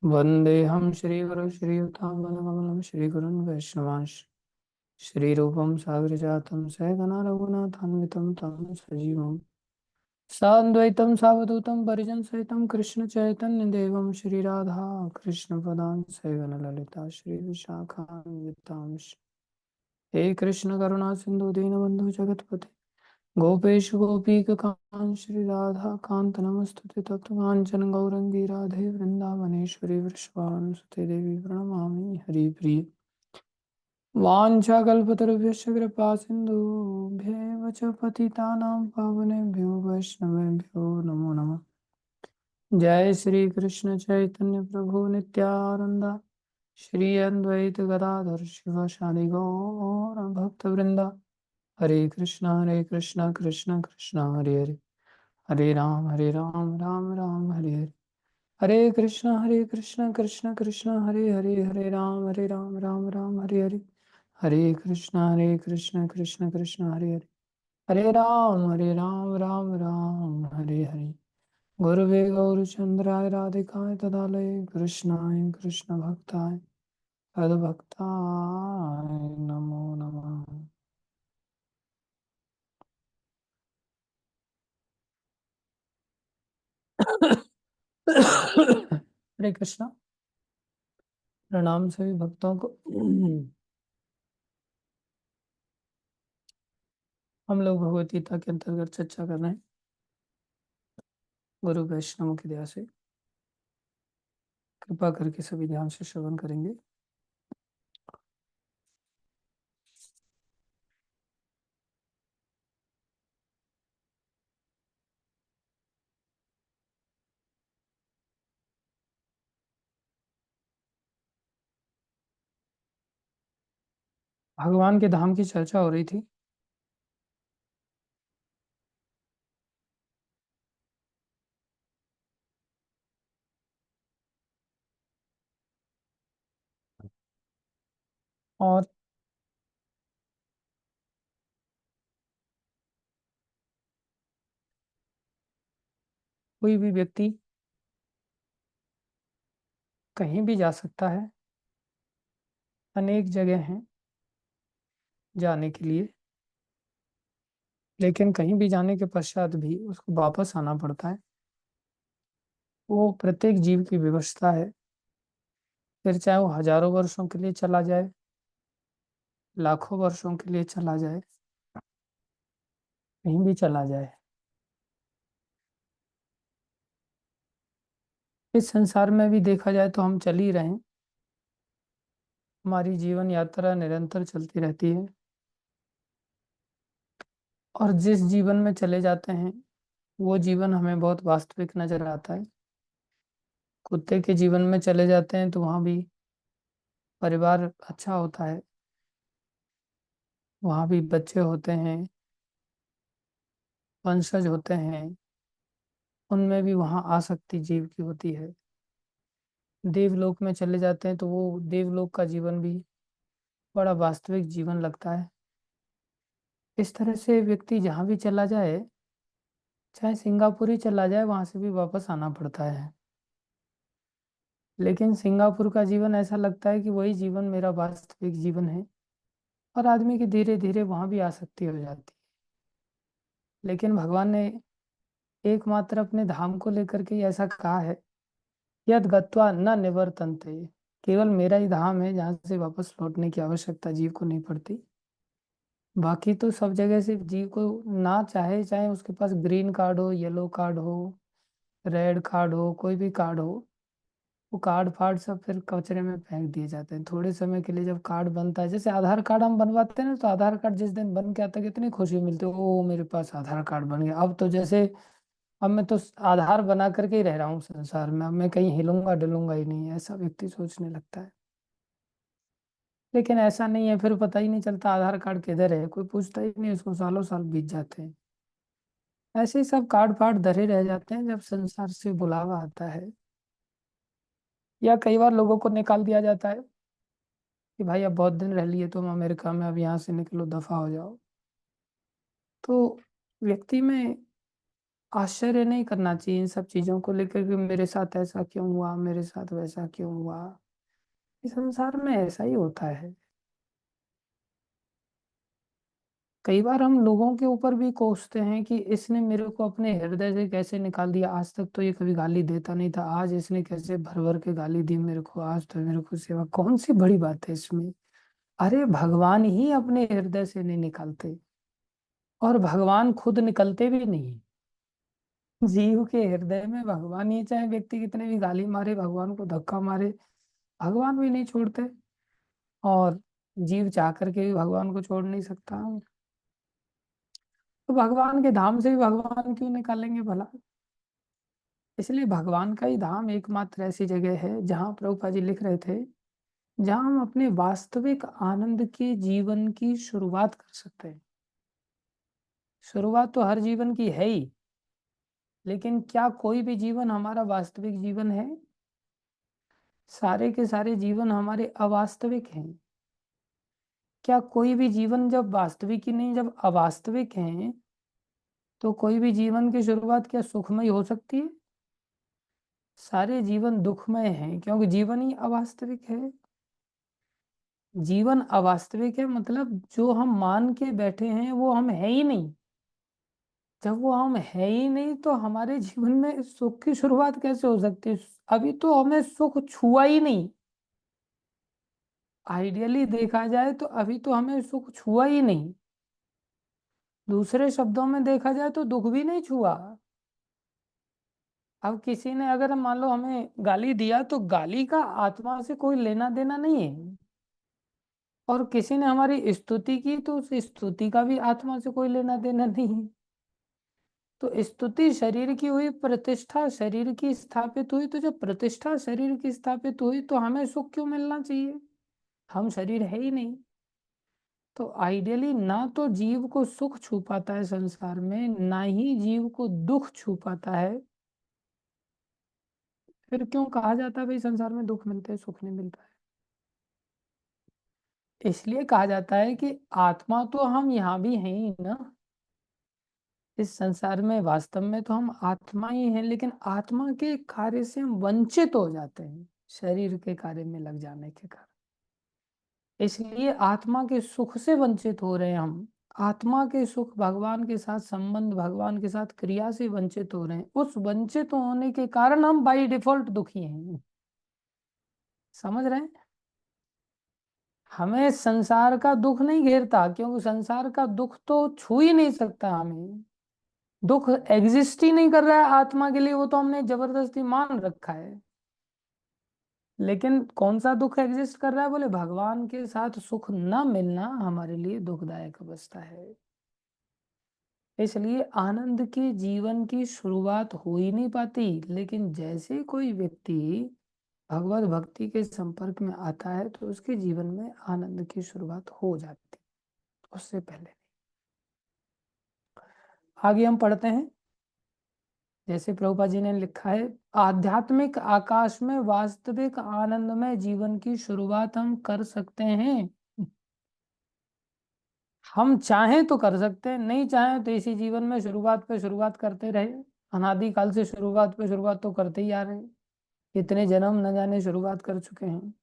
वन्देऽहं श्रीगुरुं श्रीयुतां श्रीगुरुन् वैष्णवांश्च श्रीरूपं साग्रजातं सहगणा रघुनाथान्वितं तं सजीवं साद्वैतं सावधूतं परिजनसहितं कृष्णचैतन्यदेवं श्रीराधा कृष्णपदां सहगणललिता श्रीविशाखान्वितांश्च हे कृष्ण करुणा सिन्धु दीनबन्धु जगत्पते गोपेश गोपीकांत श्री राधा कांत नमस्तुते तप्तकांचन गौरंगी राधे वृंदावनेश्वरी वृषभानुसुते देवी प्रणमामि हरिप्रिय वाञ्छाकल्पतरुभ्यश्च कृपा सिन्धुभ्येव च पतितानां पावनेभ्यो वैष्णवेभ्यो नमो नमः। जय श्री कृष्ण चैतन्य प्रभु नित्यानंदा श्री अद्वैत गदाधर शिवासादि गौर भक्तवृंदा हरे कृष्णा कृष्ण कृष्ण हरे हरे हरे राम राम राम हरे हरे हरे कृष्ण कृष्ण कृष्ण हरे हरे हरे राम राम राम हरे हरे हरे कृष्ण कृष्ण कृष्ण हरे हरे हरे राम राम राम हरे हरे गुरुवे गौरचंद्राय राधिकाय तदालय कृष्णाय कृष्ण भक्ताय तद्भक्ताय नमो नमः। हरे कृष्णा। प्रणाम सभी भक्तों को। हम लोग भगवत गीता के अंतर्गत चर्चा कर रहे हैं गुरु वैष्णव की दया से। कृपा करके सभी ध्यान से श्रवण करेंगे। भगवान के धाम की चर्चा हो रही थी। और कोई भी व्यक्ति कहीं भी जा सकता है। अनेक जगह हैं जाने के लिए, लेकिन कहीं भी जाने के पश्चात भी उसको वापस आना पड़ता है। वो प्रत्येक जीव की व्यवस्था है। फिर चाहे वो हजारों वर्षों के लिए चला जाए, लाखों वर्षों के लिए चला जाए, कहीं भी चला जाए, इस संसार में भी देखा जाए तो हम चल ही रहे हैं। हमारी जीवन यात्रा निरंतर चलती रहती है। और जिस जीवन में चले जाते हैं वो जीवन हमें बहुत वास्तविक नजर आता है। कुत्ते के जीवन में चले जाते हैं तो वहाँ भी परिवार अच्छा होता है, वहाँ भी बच्चे होते हैं, वंशज होते हैं, उनमें भी वहाँ आसक्ति जीव की होती है। देवलोक में चले जाते हैं तो वो देवलोक का जीवन भी बड़ा वास्तविक जीवन लगता है। इस तरह से व्यक्ति जहाँ भी चला जाए, चाहे सिंगापुर ही चला जाए, वहां से भी वापस आना पड़ता है। लेकिन सिंगापुर का जीवन ऐसा लगता है कि वही जीवन मेरा वास्तविक जीवन है, और आदमी की धीरे धीरे वहां भी आसक्ति हो जाती है। लेकिन भगवान ने एकमात्र अपने धाम को लेकर के ऐसा कहा है, यद गत्वा न निवर्तन्ते। केवल मेरा ही धाम है जहाँ से वापस लौटने की आवश्यकता जीव को नहीं पड़ती। बाकी तो सब जगह से जीव को ना चाहे चाहे उसके पास ग्रीन कार्ड हो, येलो कार्ड हो, रेड कार्ड हो, कोई भी कार्ड हो, वो कार्ड फार्ड सब फिर कचरे में फेंक दिए जाते हैं। थोड़े समय के लिए जब कार्ड बनता है, जैसे आधार कार्ड हम बनवाते हैं ना, तो आधार कार्ड जिस दिन बन के आता है कितनी खुशी मिलती है, ओ मेरे पास आधार कार्ड बन गया। अब तो जैसे अब मैं तो आधार बना करके ही रह रहा हूँ संसार में, अब मैं कहीं हिलूंगा डुलूंगा ही नहीं, ऐसा व्यक्ति सोचने लगता है। लेकिन ऐसा नहीं है, फिर पता ही नहीं चलता आधार कार्ड किधर है, कोई पूछता ही नहीं उसको, सालों साल बीत जाते हैं। ऐसे ही सब कार्ड फार्ड धरे रह जाते हैं जब संसार से बुलावा आता है। या कई बार लोगों को निकाल दिया जाता है कि भाई अब बहुत दिन रह लिए तुम अमेरिका में, अब यहाँ से निकलो, दफा हो जाओ। तो व्यक्ति में आश्चर्य नहीं करना चाहिए इन सब चीजों को लेकर कि मेरे साथ ऐसा क्यों हुआ, मेरे साथ वैसा क्यों हुआ। इस संसार में ऐसा ही होता है। कई बार हम लोगों के ऊपर भी कोसते हैं कि इसने मेरे को अपने हृदय से कैसे निकाल दिया, आज तक तो ये कभी गाली देता नहीं था, आज इसने कैसे भर भर के गाली दी मेरे को, आज तो मेरे को सेवा, कौन सी बड़ी बात है इसमें। अरे भगवान ही अपने हृदय से नहीं निकालते, और भगवान खुद निकलते भी नहीं। जीव के हृदय में भगवान ही, चाहे व्यक्ति कितने भी गाली मारे, भगवान को धक्का मारे, भगवान भी नहीं छोड़ते। और जीव चाह करके भी भगवान को छोड़ नहीं सकता। तो भगवान के धाम से भी भगवान क्यों निकालेंगे भला। इसलिए भगवान का ही धाम एकमात्र ऐसी जगह है जहाँ प्रभुपाद जी लिख रहे थे, जहाँ हम अपने वास्तविक आनंद के जीवन की शुरुआत कर सकते हैं। शुरुआत तो हर जीवन की है ही, लेकिन क्या कोई भी जीवन हमारा वास्तविक जीवन है? सारे के सारे जीवन हमारे अवास्तविक हैं। क्या कोई भी जीवन जब वास्तविक ही नहीं, जब अवास्तविक है, तो कोई भी जीवन की शुरुआत क्या सुखमय हो सकती है? सारे जीवन दुखमय हैं, क्योंकि जीवन ही अवास्तविक है। जीवन अवास्तविक है मतलब जो हम मान के बैठे हैं वो हम है ही नहीं। जब वो हम है ही नहीं तो हमारे जीवन में सुख की शुरुआत कैसे हो सकती है? अभी तो हमें सुख छुआ ही नहीं। आइडियली देखा जाए तो अभी तो हमें सुख छुआ ही नहीं। दूसरे शब्दों में देखा जाए तो दुख भी नहीं छुआ। अब किसी ने अगर मान लो हमें गाली दिया तो गाली का आत्मा से कोई लेना देना नहीं है। और किसी ने हमारी स्तुति की तो उस स्तुति का भी आत्मा से कोई लेना देना नहीं है। तो स्तुति शरीर की हुई, प्रतिष्ठा शरीर की स्थापित हुई, तो जब प्रतिष्ठा शरीर की स्थापित हुई तो हमें सुख क्यों मिलना चाहिए? हम शरीर है ही नहीं। तो आइडियली ना तो जीव को सुख छू पाता है संसार में, ना ही जीव को दुख छू पाता है। फिर क्यों कहा जाता है भाई संसार में दुख मिलते हैं, सुख नहीं मिलता है? इसलिए कहा जाता है कि आत्मा तो हम यहाँ भी हैं ही ना। इस संसार में वास्तव में तो हम आत्मा ही हैं, लेकिन आत्मा के कार्य से हम वंचित हो जाते हैं शरीर के कार्य में लग जाने के कारण। इसलिए आत्मा के सुख से वंचित हो रहे हैं हम। आत्मा के सुख, भगवान के साथ संबंध, भगवान के साथ क्रिया से वंचित हो रहे हैं। उस वंचित होने के कारण हम बाई डिफॉल्ट दुखी हैं। समझ रहे हैं? हमें संसार का दुख नहीं घेरता, क्योंकि संसार का दुख तो छू ही नहीं सकता हमें। दुख एग्जिस्ट ही नहीं कर रहा है आत्मा के लिए, वो तो हमने जबरदस्ती मान रखा है। लेकिन कौन सा दुख एग्जिस्ट कर रहा है? बोले भगवान के साथ सुख न मिलना हमारे लिए दुखदायक अवस्था है। इसलिए आनंद के जीवन की शुरुआत हो ही नहीं पाती। लेकिन जैसे कोई व्यक्ति भगवत भक्ति के संपर्क में आता है तो उसके जीवन में आनंद की शुरुआत हो जाती, उससे पहले नहीं। आगे हम पढ़ते हैं। जैसे प्रभुपाद जी ने लिखा है, आध्यात्मिक आकाश में वास्तविक आनंदमय जीवन की शुरुआत हम कर सकते हैं। हम चाहें तो कर सकते हैं, नहीं चाहें तो इसी जीवन में शुरुआत पे शुरुआत करते रहे। अनादि काल से शुरुआत पे शुरुआत तो करते ही आ रहे हैं। कितने जन्म न जाने शुरुआत कर चुके हैं,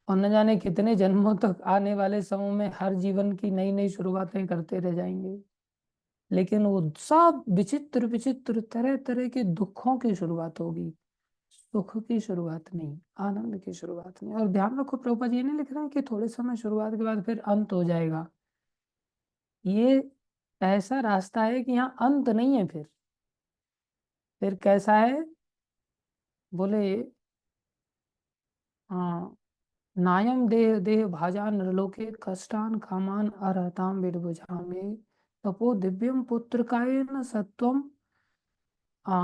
और न जाने कितने जन्मों तक आने वाले समय में हर जीवन की नई नई शुरुआतें करते रह जाएंगे। लेकिन वो सब विचित्र विचित्र तरह तरह के दुखों की शुरुआत होगी, सुख की शुरुआत नहीं, आनंद की शुरुआत नहीं। और ध्यान रखो, प्रभुपाद जी ने लिख रहे हैं कि थोड़े समय शुरुआत के बाद फिर अंत हो जाएगा। ये ऐसा रास्ता है कि यहाँ अंत नहीं है। फिर कैसा है? बोले हाँ, नायम देह देह भाजा नरलोके कष्टान कामान अरहताम विदुभुजामे तपो दिव्यम पुत्रकाय न सत्वम आ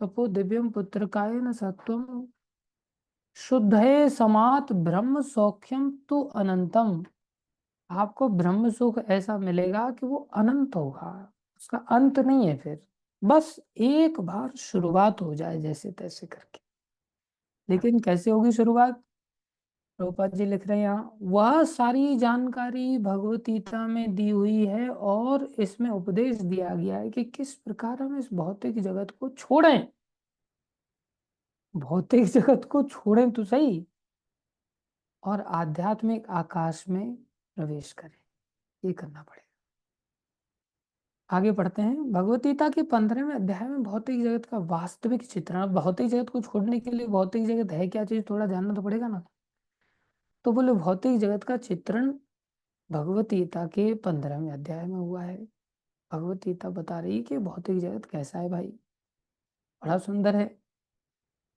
तपो दिव्यम पुत्रकाय न सत्वम शुद्धये समात ब्रह्म सौख्यम तु अनंतम। आपको ब्रह्म सुख ऐसा मिलेगा कि वो अनंत होगा, उसका अंत नहीं है। फिर बस एक बार शुरुआत हो जाए जैसे तैसे करके। लेकिन कैसे होगी शुरुआत? प्रभुपाद जी लिख रहे हैं यहाँ, वह सारी जानकारी भगवत गीता में दी हुई है और इसमें उपदेश दिया गया है कि किस प्रकार हम इस भौतिक जगत को छोड़ें। भौतिक जगत को छोड़ें तो सही, और आध्यात्मिक आकाश में प्रवेश करें, ये करना पड़ेगा। आगे पढ़ते हैं। भगवत गीता के 15वें अध्याय में भौतिक जगत का वास्तविक चित्रण। भौतिक जगत को छोड़ने के लिए भौतिक जगत है क्या चीज थोड़ा जानना तो पड़ेगा ना। तो बोले भौतिक जगत का चित्रण भगवत गीता के 15वें अध्याय में हुआ है। भगवत गीता बता रही है कि भौतिक जगत कैसा है भाई, बड़ा सुंदर है।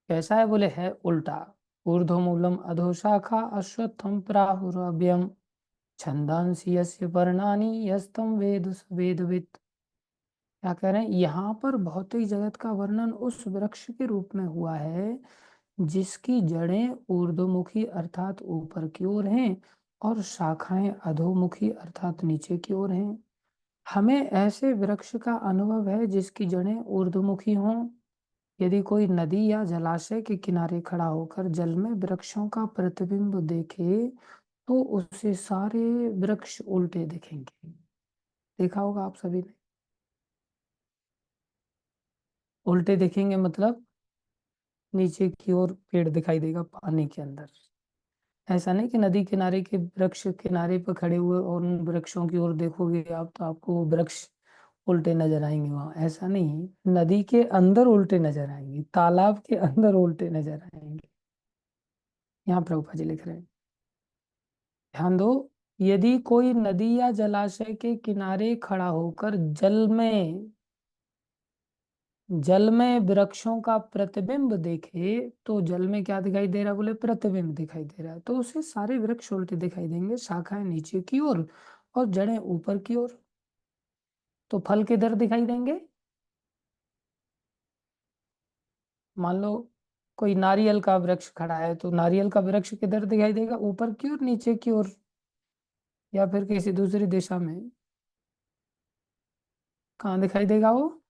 कैसा है बोले, है उल्टा। ऊर्ध्वमूलम अधोशाखा अश्वत्थम प्राहुरव्ययम छंदांसि यस्य पर्णानि यस्तम वेद स वेदवित्। क्या कह रहे हैं, यहाँ पर भौतिक जगत का वर्णन उस वृक्ष के रूप में हुआ है जिसकी जड़ें ऊर्ध्वमुखी अर्थात ऊपर की ओर हैं और शाखाएं अधोमुखी अर्थात नीचे की ओर हैं। हमें ऐसे वृक्ष का अनुभव है जिसकी जड़ें ऊर्ध्वमुखी हों। यदि कोई नदी या जलाशय के किनारे खड़ा होकर जल में वृक्षों का प्रतिबिंब देखे तो उसे सारे वृक्ष उल्टे दिखेंगे। देखा होगा आप सभी ने। उल्टे दिखेंगे मतलब नीचे की ओर पेड़ दिखाई देगा पानी के अंदर। ऐसा नहीं कि नदी किनारे के वृक्ष किनारे पर खड़े हुए और उन वृक्षों की ओर देखोगे आप तो आपको वो वृक्ष उल्टे नजर आएंगे। वहां ऐसा नहीं, नदी के अंदर उल्टे नजर आएंगे, तालाब के अंदर उल्टे नजर आएंगे। यहाँ प्रभुपा जी लिख रहे हैं, ध्यान दो। यदि कोई नदी या जलाशय के किनारे खड़ा होकर जल में वृक्षों का प्रतिबिंब देखे तो जल में क्या दिखाई दे रहा है बोले, प्रतिबिंब दिखाई दे रहा है। तो उसे सारे वृक्ष उल्टे दिखाई देंगे, शाखाएं नीचे की ओर और जड़ें ऊपर की ओर। तो फल किधर दिखाई देंगे, मान लो कोई नारियल का वृक्ष खड़ा है तो नारियल का वृक्ष किधर दिखाई देगा, ऊपर की ओर नीचे की ओर या फिर किसी दूसरी दिशा में। कहाँ दिखाई देगा वो,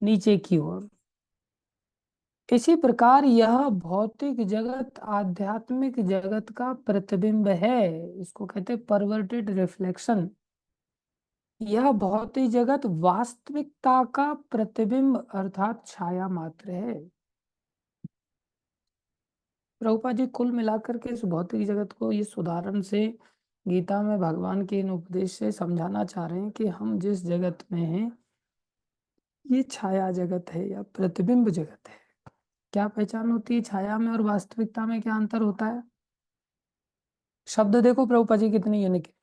नीचे की ओर। इसी प्रकार यह भौतिक जगत आध्यात्मिक जगत का प्रतिबिंब है। इसको कहते हैं परवर्टेड रिफ्लेक्शन। यह भौतिक जगत वास्तविकता का प्रतिबिंब अर्थात छाया मात्र है। प्रभुपाद जी कुल मिलाकर के इस भौतिक जगत को इस उदाहरण से गीता में भगवान के इन उपदेश से समझाना चाह रहे हैं कि हम जिस जगत में हैं ये छाया जगत है या प्रतिबिंब जगत है। क्या पहचान होती है छाया में और वास्तविकता में, क्या अंतर होता है। शब्द देखो प्रभुपाद जी कितनी यूनिक है।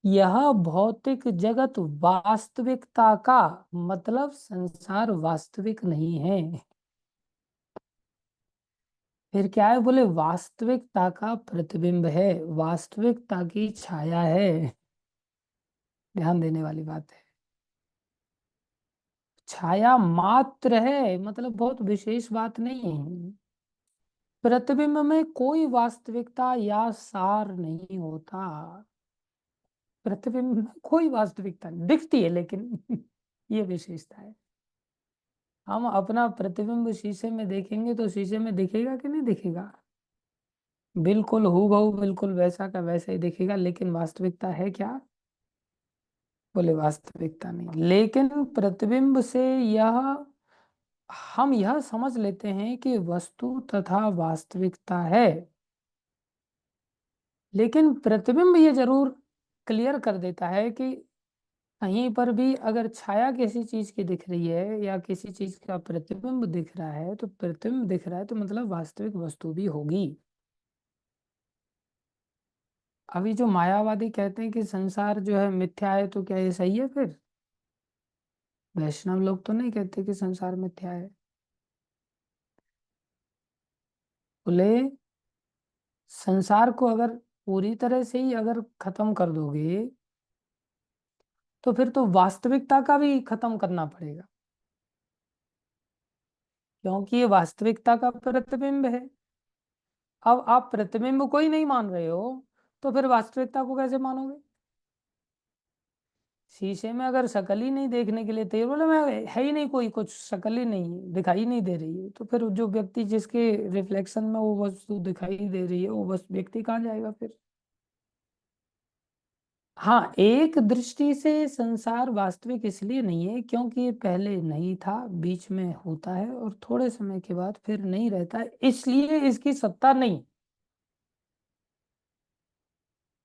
यह भौतिक जगत वास्तविकता का मतलब संसार वास्तविक नहीं है। फिर क्या है बोले, वास्तविकता का प्रतिबिंब है, वास्तविकता की छाया है। ध्यान देने वाली बात है। छाया मात्र है मतलब बहुत विशेष बात नहीं है। प्रतिबिंब में कोई वास्तविकता या सार नहीं होता। प्रतिबिंब में कोई वास्तविकता नहीं दिखती है लेकिन ये विशेषता है। हम अपना प्रतिबिंब शीशे में देखेंगे तो शीशे में दिखेगा कि नहीं दिखेगा, बिल्कुल हूबहू बिल्कुल वैसा का वैसा ही दिखेगा, लेकिन वास्तविकता है क्या बोले, वास्तविकता नहीं। लेकिन प्रतिबिंब से यह हम यह समझ लेते हैं कि वस्तु तथा वास्तविकता है। लेकिन प्रतिबिंब ये जरूर क्लियर कर देता है कि कहीं पर भी अगर छाया किसी चीज की दिख रही है या किसी चीज का प्रतिबिंब दिख रहा है तो प्रतिबिंब दिख रहा है तो मतलब वास्तविक वस्तु भी होगी। अभी जो मायावादी कहते हैं कि संसार जो है मिथ्या है तो क्या ये सही है फिर। वैष्णव लोग तो नहीं कहते कि संसार मिथ्या है। बोले संसार को अगर पूरी तरह से ही अगर खत्म कर दोगे तो फिर तो वास्तविकता का भी खत्म करना पड़ेगा, क्योंकि ये वास्तविकता का प्रतिबिंब है। अब आप प्रतिबिंब को ही नहीं मान रहे हो तो फिर वास्तविकता को कैसे मानोगे। शीशे में अगर शक्ल ही नहीं देखने के लिए तैयार, बोले मैं है ही नहीं, कोई कुछ शक्ल ही नहीं है, दिखाई नहीं दे रही है, तो फिर जो व्यक्ति जिसके रिफ्लेक्शन में वो वस्तु दिखाई दे रही है, वो बस व्यक्ति कहाँ जाएगा फिर। हाँ, एक दृष्टि से संसार वास्तविक इसलिए नहीं है क्योंकि ये पहले नहीं था, बीच में होता है और थोड़े समय के बाद फिर नहीं रहता है, इसलिए इसकी सत्ता नहीं।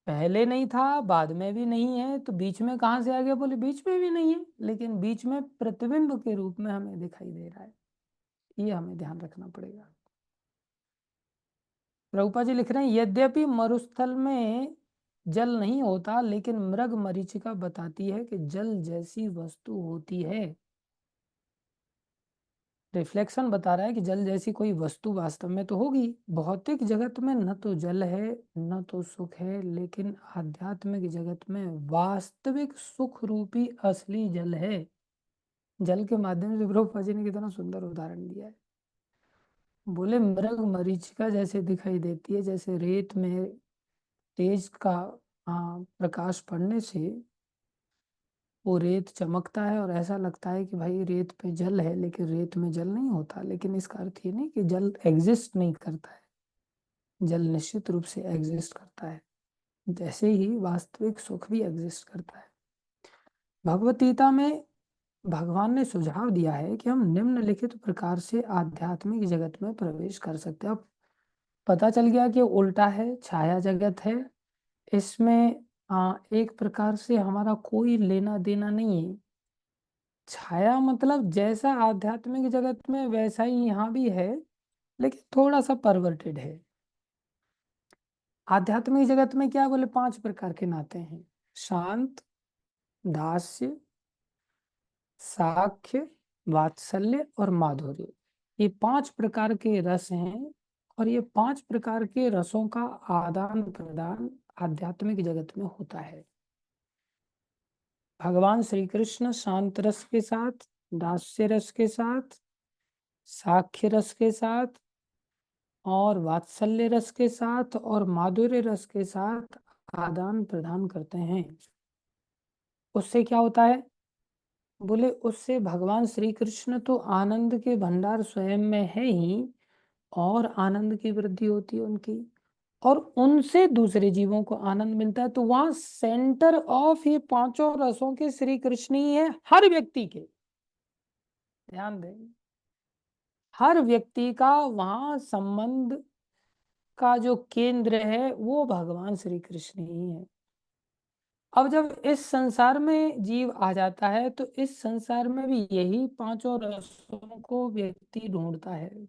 पहले नहीं था, बाद में भी नहीं है, तो बीच में कहाँ से आ गया, बोले बीच में भी नहीं है, लेकिन बीच में प्रतिबिंब के रूप में हमें दिखाई दे रहा है। ये हमें ध्यान रखना पड़ेगा। प्रभुपा जी लिख रहे हैं, यद्यपि मरुस्थल में जल नहीं होता, लेकिन मृग मरीचिका बताती है कि जल जैसी वस्तु होती है। रिफ्लेक्शन बता रहा है कि जल जैसी कोई वस्तु वास्तव में तो होगी। भौतिक जगत में न तो जल है न तो सुख है, लेकिन आध्यात्मिक जगत में वास्तविक सुख रूपी असली जल है। जल के माध्यम से प्रभुपा जी ने कितना सुंदर उदाहरण दिया है। बोले मृग मरीचिका जैसे दिखाई देती है, जैसे रेत में तेज का प्रकाश पड़ने से वो रेत चमकता है और ऐसा लगता है कि भाई रेत पे जल है, लेकिन रेत में जल नहीं होता। लेकिन इसका अर्थ ये नहीं कि जल एग्जिस्ट नहीं करता है, जल निश्चित रूप से एग्जिस्ट करता है, जैसे ही वास्तविक सुख भी एग्जिस्ट करता है। भगवत गीता में भगवान ने सुझाव दिया है कि हम निम्नलिखित प्रकार से आध्यात्मिक जगत में प्रवेश कर सकते हैं। अब पता चल गया कि उल्टा है, छाया जगत है, इसमें एक प्रकार से हमारा कोई लेना देना नहीं है। छाया मतलब जैसा आध्यात्मिक जगत में वैसा ही यहाँ भी है, लेकिन थोड़ा सा परवर्टेड है। आध्यात्मिक जगत में क्या बोले, 5 प्रकार के नाते हैं: शांत, दास्य, साख्य, वात्सल्य और माधुर्य। ये 5 प्रकार के रस हैं, और ये 5 प्रकार के रसों का आदान प्रदान आध्यात्मिक जगत में होता है। भगवान श्री कृष्ण शांत रस के साथ, दास्य रस के साथ, साख्य रस के साथ और वात्सल्य रस के साथ और माधुर्य रस के साथ आदान प्रदान करते हैं। उससे क्या होता है, बोले उससे भगवान श्री कृष्ण तो आनंद के भंडार स्वयं में है ही, और आनंद की वृद्धि होती है उनकी, और उनसे दूसरे जीवों को आनंद मिलता है। तो वहां सेंटर ऑफ ये 5 रसों के श्री कृष्ण ही है हर व्यक्ति के। ध्यान दें, हर व्यक्ति का वहां संबंध का जो केंद्र है वो भगवान श्री कृष्ण ही है। अब जब इस संसार में जीव आ जाता है, तो इस संसार में भी यही 5 रसों को व्यक्ति ढूंढता है,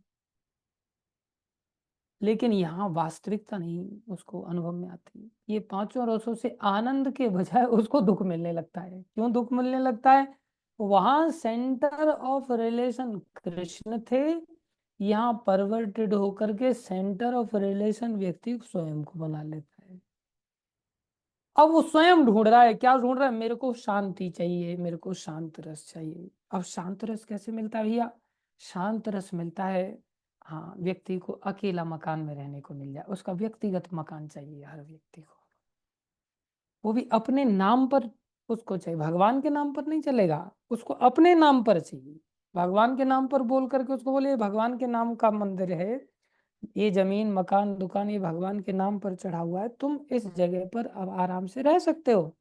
लेकिन यहाँ वास्तविकता नहीं उसको अनुभव में आती। ये 5 रसों से आनंद के बजाय उसको दुख मिलने लगता है। क्यों दुख मिलने लगता है, वहां सेंटर ऑफ रिलेशन कृष्ण थे, यहाँ परवर्टेड होकर के सेंटर ऑफ रिलेशन व्यक्ति स्वयं को बना लेता है। अब वो स्वयं ढूंढ रहा है, क्या ढूंढ रहा है, मेरे को शांति चाहिए, मेरे को शांत रस चाहिए। अब शांत रस कैसे मिलता है भैया, शांत रस मिलता है, हाँ, व्यक्ति को अकेला मकान में रहने को मिल जाए, उसका व्यक्तिगत मकान चाहिए हर व्यक्ति को, वो भी अपने नाम पर उसको चाहिए, भगवान के नाम पर नहीं चलेगा, उसको अपने नाम पर चाहिए। भगवान के नाम पर बोल करके उसको बोले भगवान के नाम का मंदिर है, ये जमीन मकान दुकान ये भगवान के नाम पर चढ़ा हुआ है, तुम इस जगह पर अब आराम से रह सकते हो,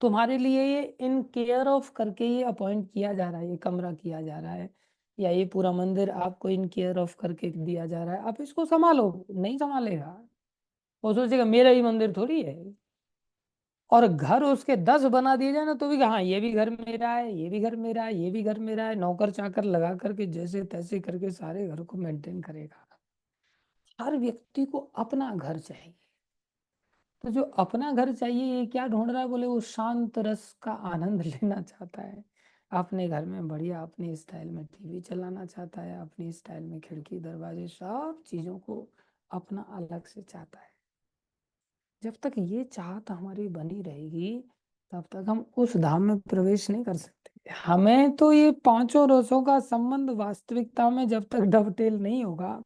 तुम्हारे लिए ये इन केयर ऑफ करके ये अपॉइंट किया जा रहा है, ये कमरा किया जा रहा है, या ये पूरा मंदिर आपको इन केयर ऑफ करके दिया जा रहा है, आप इसको संभालो। नहीं संभालेगा, वो सोचेगा मेरा ही मंदिर थोड़ी है। और घर उसके 10 बना दिए जाए ना, तो भी हाँ ये भी घर मेरा है, ये भी घर मेरा है, ये भी घर मेरा है, नौकर चाकर लगा करके जैसे तैसे करके सारे घर को मेंटेन करेगा। हर व्यक्ति को अपना घर चाहिए। तो जो अपना घर चाहिए ये क्या ढूंढ रहा है, बोले वो शांत रस का आनंद लेना चाहता है, अपने घर में बढ़िया अपनी स्टाइल में टीवी चलाना चाहता है, अपनी स्टाइल में खिड़की दरवाजे सब चीजों को अपना अलग से चाहता है। जब तक ये चाहत हमारी बनी रहेगी, तब तक हम उस धाम में प्रवेश नहीं कर सकते। हमें तो ये 5 रसों का संबंध वास्तविकता में जब तक डवटेल नहीं होगा,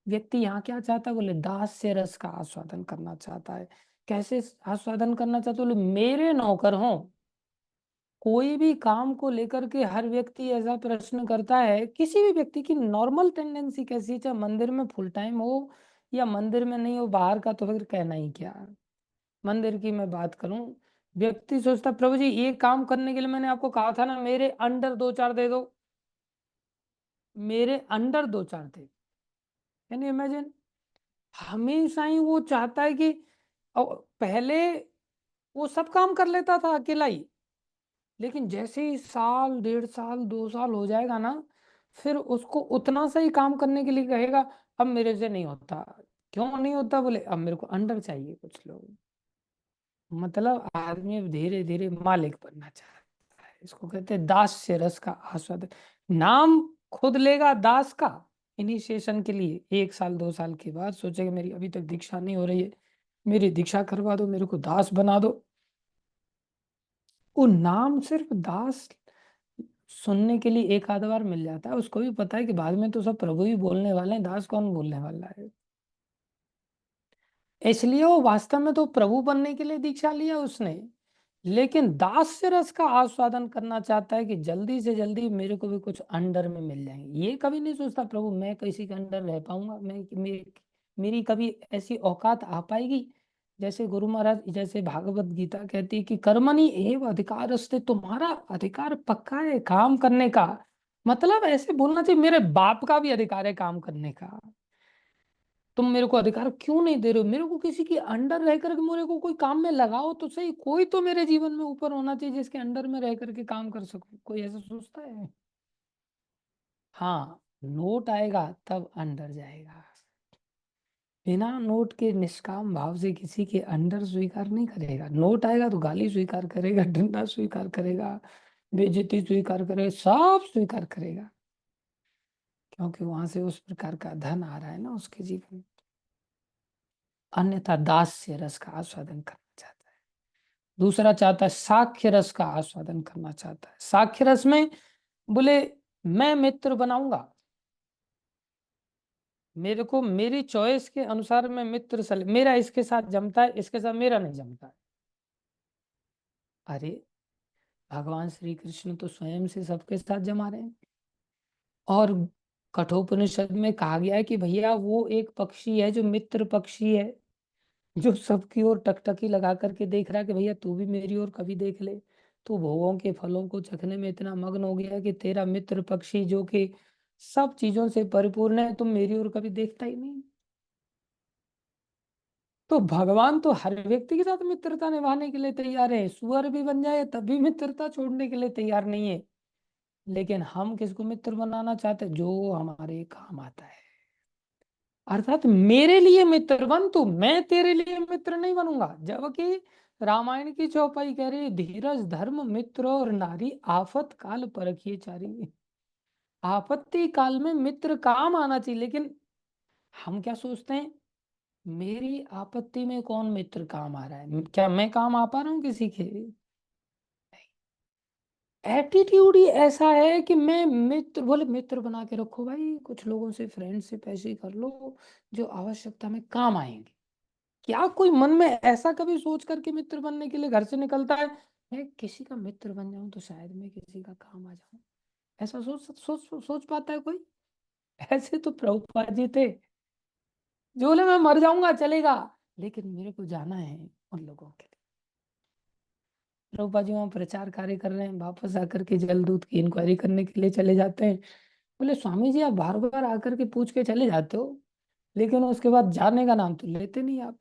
व्यक्ति यहाँ क्या चाहता है, बोले दास्य रस का आस्वादन करना चाहता है, कैसे आस्वादन करना चाहते हो? बोले मेरे नौकर हो। कोई भी काम को लेकर के हर व्यक्ति ऐसा प्रश्न करता है, किसी भी व्यक्ति की नॉर्मल टेंडेंसी कैसी है, चाहे मंदिर में फुल टाइम हो या मंदिर में नहीं हो, बाहर का तो फिर कहना ही क्या। मंदिर की मैं बात करूं, व्यक्ति सोचता प्रभु जी ये काम करने के लिए मैंने आपको कहा था ना, मेरे अंडर दो चार दे दो, मेरे अंडर दो चार दे। Can you imagine? हमेशा ही वो चाहता है कि पहले वो सब काम कर लेता था अकेला ही, लेकिन जैसे ही साल 1.5 साल 2 साल हो जाएगा ना, फिर उसको उतना सा ही काम करने के लिए कहेगा अब मेरे से नहीं होता। क्यों नहीं होता? बोले अब मेरे को अंडर चाहिए कुछ लोग। मतलब आदमी अब धीरे धीरे मालिक बनना चाहता है। इसको कहते हैं दास्य रस का आस्वादन। नाम खुद लेगा दास का इनिशिएशन के लिए, 1 साल 2 साल के बाद सोचेगा मेरी अभी तक दीक्षा नहीं हो रही है, मेरी दीक्षा करवा दो, मेरे को दास बना दो। वो नाम सिर्फ दास सुनने के लिए एक आध बार मिल जाता है, उसको भी पता है कि बाद में तो सब प्रभु ही बोलने वाले हैं, दास कौन बोलने वाला है। इसलिए वो वास्तव में तो प्रभु बनने के लिए दीक्षा लिया उसने, लेकिन दास्य रस का आस्वादन करना चाहता है कि जल्दी से जल्दी मेरे को भी कुछ अंडर में मिल जाएंगे। ये कभी नहीं सोचता प्रभु मैं किसी के अंडर रह पाऊंगा, मेरी कभी ऐसी औकात आ पाएगी। जैसे गुरु महाराज, जैसे भागवत गीता कहती है कि कर्मणि एव अधिकारस्ते, तुम्हारा अधिकार पक्का है काम करने का। मतलब ऐसे बोलना चाहिए मेरे बाप का भी अधिकार है काम करने का, तुम मेरे को अधिकार क्यों नहीं दे रहे हो? मेरे को किसी की अंडर रह करके मेरे को कोई काम में लगाओ तो सही, कोई तो मेरे जीवन में ऊपर होना चाहिए जिसके अंडर में रह करके काम कर सकूं। कोई ऐसा सोचता है? हाँ, नोट आएगा तब अंडर जाएगा। बिना नोट के निष्काम भाव से किसी के अंडर स्वीकार नहीं करेगा। नोट आएगा तो गाली स्वीकार करेगा, डंडा स्वीकार करेगा, बेइज्जती स्वीकार करेगा, सब स्वीकार करेगा, क्योंकि वहां से उस प्रकार का धन आ रहा है ना उसके जीवन में। अन्यथा दास्य रस का आस्वादन करना चाहता है। दूसरा चाहता है साक्ष्य रस का आस्वादन करना चाहता है। साक्ष्य रस में बोले मैं मित्र बनाऊंगा, मेरे को मेरी चॉइस के अनुसार मैं मित्र मेरा इसके साथ जमता है, इसके साथ मेरा नहीं जमता है। अरे भगवान श्री कृष्ण तो स्वयं से सबके साथ जमा रहे हैं। और कठोपनिषद में कहा गया है कि भैया वो एक पक्षी है जो मित्र पक्षी है, जो सबकी ओर टकटकी लगा करके देख रहा है कि भैया तू भी मेरी ओर कभी देख ले। तू भोगों के फलों को चखने में इतना मग्न हो गया है कि तेरा मित्र पक्षी जो कि सब चीजों से परिपूर्ण है, तुम मेरी ओर कभी देखता ही नहीं। तो भगवान तो हर व्यक्ति के साथ मित्रता निभाने के लिए तैयार है, सुअर भी बन जाए तब भी मित्रता छोड़ने के लिए तैयार नहीं है। लेकिन हम किसको मित्र बनाना चाहते हैं? जो हमारे काम आता है। अर्थात मेरे लिए मित्र बन तू, मैं तेरे लिए मित्र नहीं बनूंगा। जबकि रामायण की चौपाई कह रही है धीरज धर्म मित्र और नारी आफत काल परखिए चारी। आपत्ति काल में मित्र काम आना चाहिए, लेकिन हम क्या सोचते हैं मेरी आपत्ति में कौन मित्र काम आ रहा है? क्या मैं काम आ पा रहा हूँ किसी के? एटीट्यूड ही ऐसा है कि मैं मित्र, बोले मित्र बना के रखो भाई, कुछ लोगों से फ्रेंडशिप ऐसी कर लो जो आवश्यकता में काम आएंगे। क्या कोई मन में ऐसा कभी सोच करके मित्र बनने के लिए घर से निकलता है मैं किसी का मित्र बन जाऊं तो शायद मैं किसी का काम आ जाऊं? ऐसा सोच पाता है कोई? ऐसे तो प्रभुपाद जी थे जो बोले मैं मर जाऊंगा चलेगा, लेकिन मेरे को जाना है उन लोगों के लिए। प्रभुपाद जी वहां प्रचार कार्य कर रहे हैं, वापस आकर के जलदूत की इंक्वायरी करने के लिए चले जाते हैं। बोले स्वामी जी आप बार बार आकर के पूछ के चले जाते हो, लेकिन उसके बाद जाने का नाम तो लेते नहीं आप।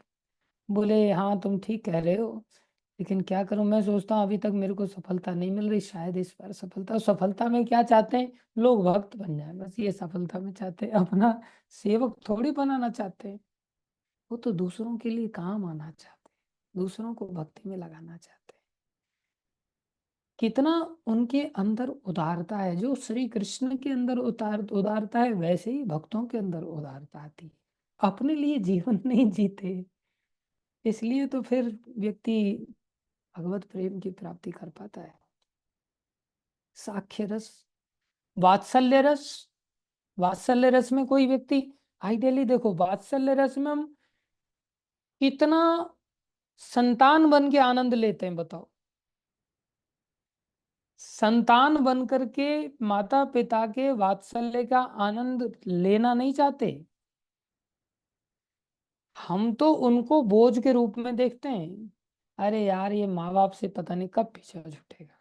बोले हाँ तुम ठीक कह रहे हो, लेकिन क्या करूं, मैं सोचता हूँ अभी तक मेरे को सफलता नहीं मिल रही, शायद इस बार सफलता। सफलता में क्या चाहते हैं लोग? भक्त बन जाए, बस ये सफलता में चाहते हैं, अपना सेवक थोड़ी बनाना चाहते हैं। वो तो दूसरों के लिए काम आना चाहते हैं, दूसरों को भक्ति में लगाना चाहते हैं। कितना उनके अंदर उदारता है, जो श्री कृष्ण के अंदर उदारता है वैसे ही भक्तों के अंदर उदारता आती है। अपने लिए जीवन नहीं जीते, इसलिए तो फिर व्यक्ति भगवत प्रेम की प्राप्ति कर पाता है। साक्ष्य रस, वात्सल्य रस। वात्सल्य रस में कोई व्यक्ति, आइडियली देखो वात्सल्य रस में हम कितना संतान बन के आनंद लेते हैं, बताओ। संतान बन करके माता पिता के वात्सल्य का आनंद लेना नहीं चाहते। हम तो उनको बोझ के रूप में देखते हैं। अरे यार, ये माँ बाप से पता नहीं कब पीछे छूटेगा।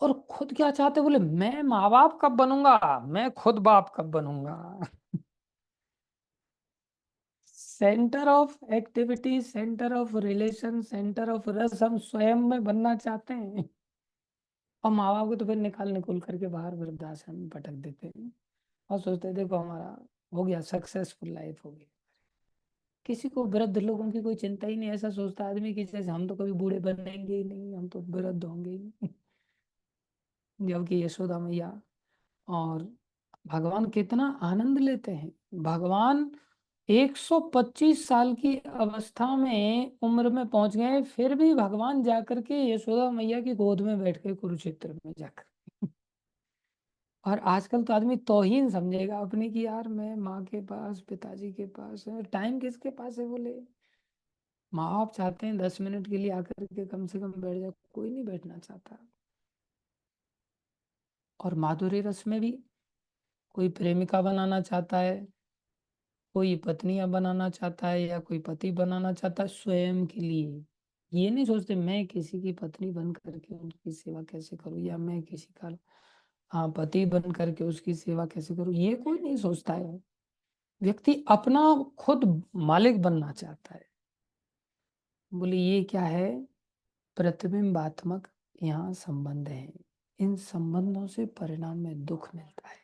और खुद क्या चाहते, बोले मैं माँ बाप कब बनूंगा, मैं खुद बाप कब बनूंगा। Centre of activity, centre of relation, centre of रस हम स्वयं में बनना चाहते हैं। और माँ बाप को तो फिर निकाल निकल करके बाहर वृद्धाश्रम में पटक देते हैं। और सोचते हैं देखो हमारा हो गया, सक्सेसफुल लाइफ हो गई। किसी को वृद्ध लोगों की कोई चिंता ही नहीं। ऐसा सोचता आदमी कि जैसे हम तो कभी बूढ़े बनेंगे ही नहीं, हम तो वृद्ध होंगे ही नहीं। जबकि यशोदा मैया और भगवान कितना आनंद लेते हैं। भगवान 125 साल की अवस्था में उम्र में पहुंच गए, फिर भी भगवान जाकर के यशोदा मैया की गोद में बैठ के कुरुक्षेत्र में जाकर। और आजकल तो आदमी तौहीन समझेगा अपनी कि यार मैं माँ के पास, पिताजी के पास है, टाइम किसके पास है बोले। माँ बाप चाहते हैं 10 मिनट के लिए आकर के कम से कम बैठ जाए, कोई नहीं बैठना चाहता। और माधुरी रस में भी कोई प्रेमिका बनाना चाहता है, कोई पत्नियां बनाना चाहता है, या कोई पति बनाना चाहता है स्वयं के लिए। ये नहीं सोचते मैं किसी की पत्नी बन करके उनकी सेवा कैसे करूं, या मैं किसी का पति बन करके उसकी सेवा कैसे करूं, ये कोई नहीं सोचता है। व्यक्ति अपना खुद मालिक बनना चाहता है। बोले ये क्या है, प्रतिबिंबात्मक यहाँ संबंध है। इन संबंधों से परिणाम में दुख मिलता है।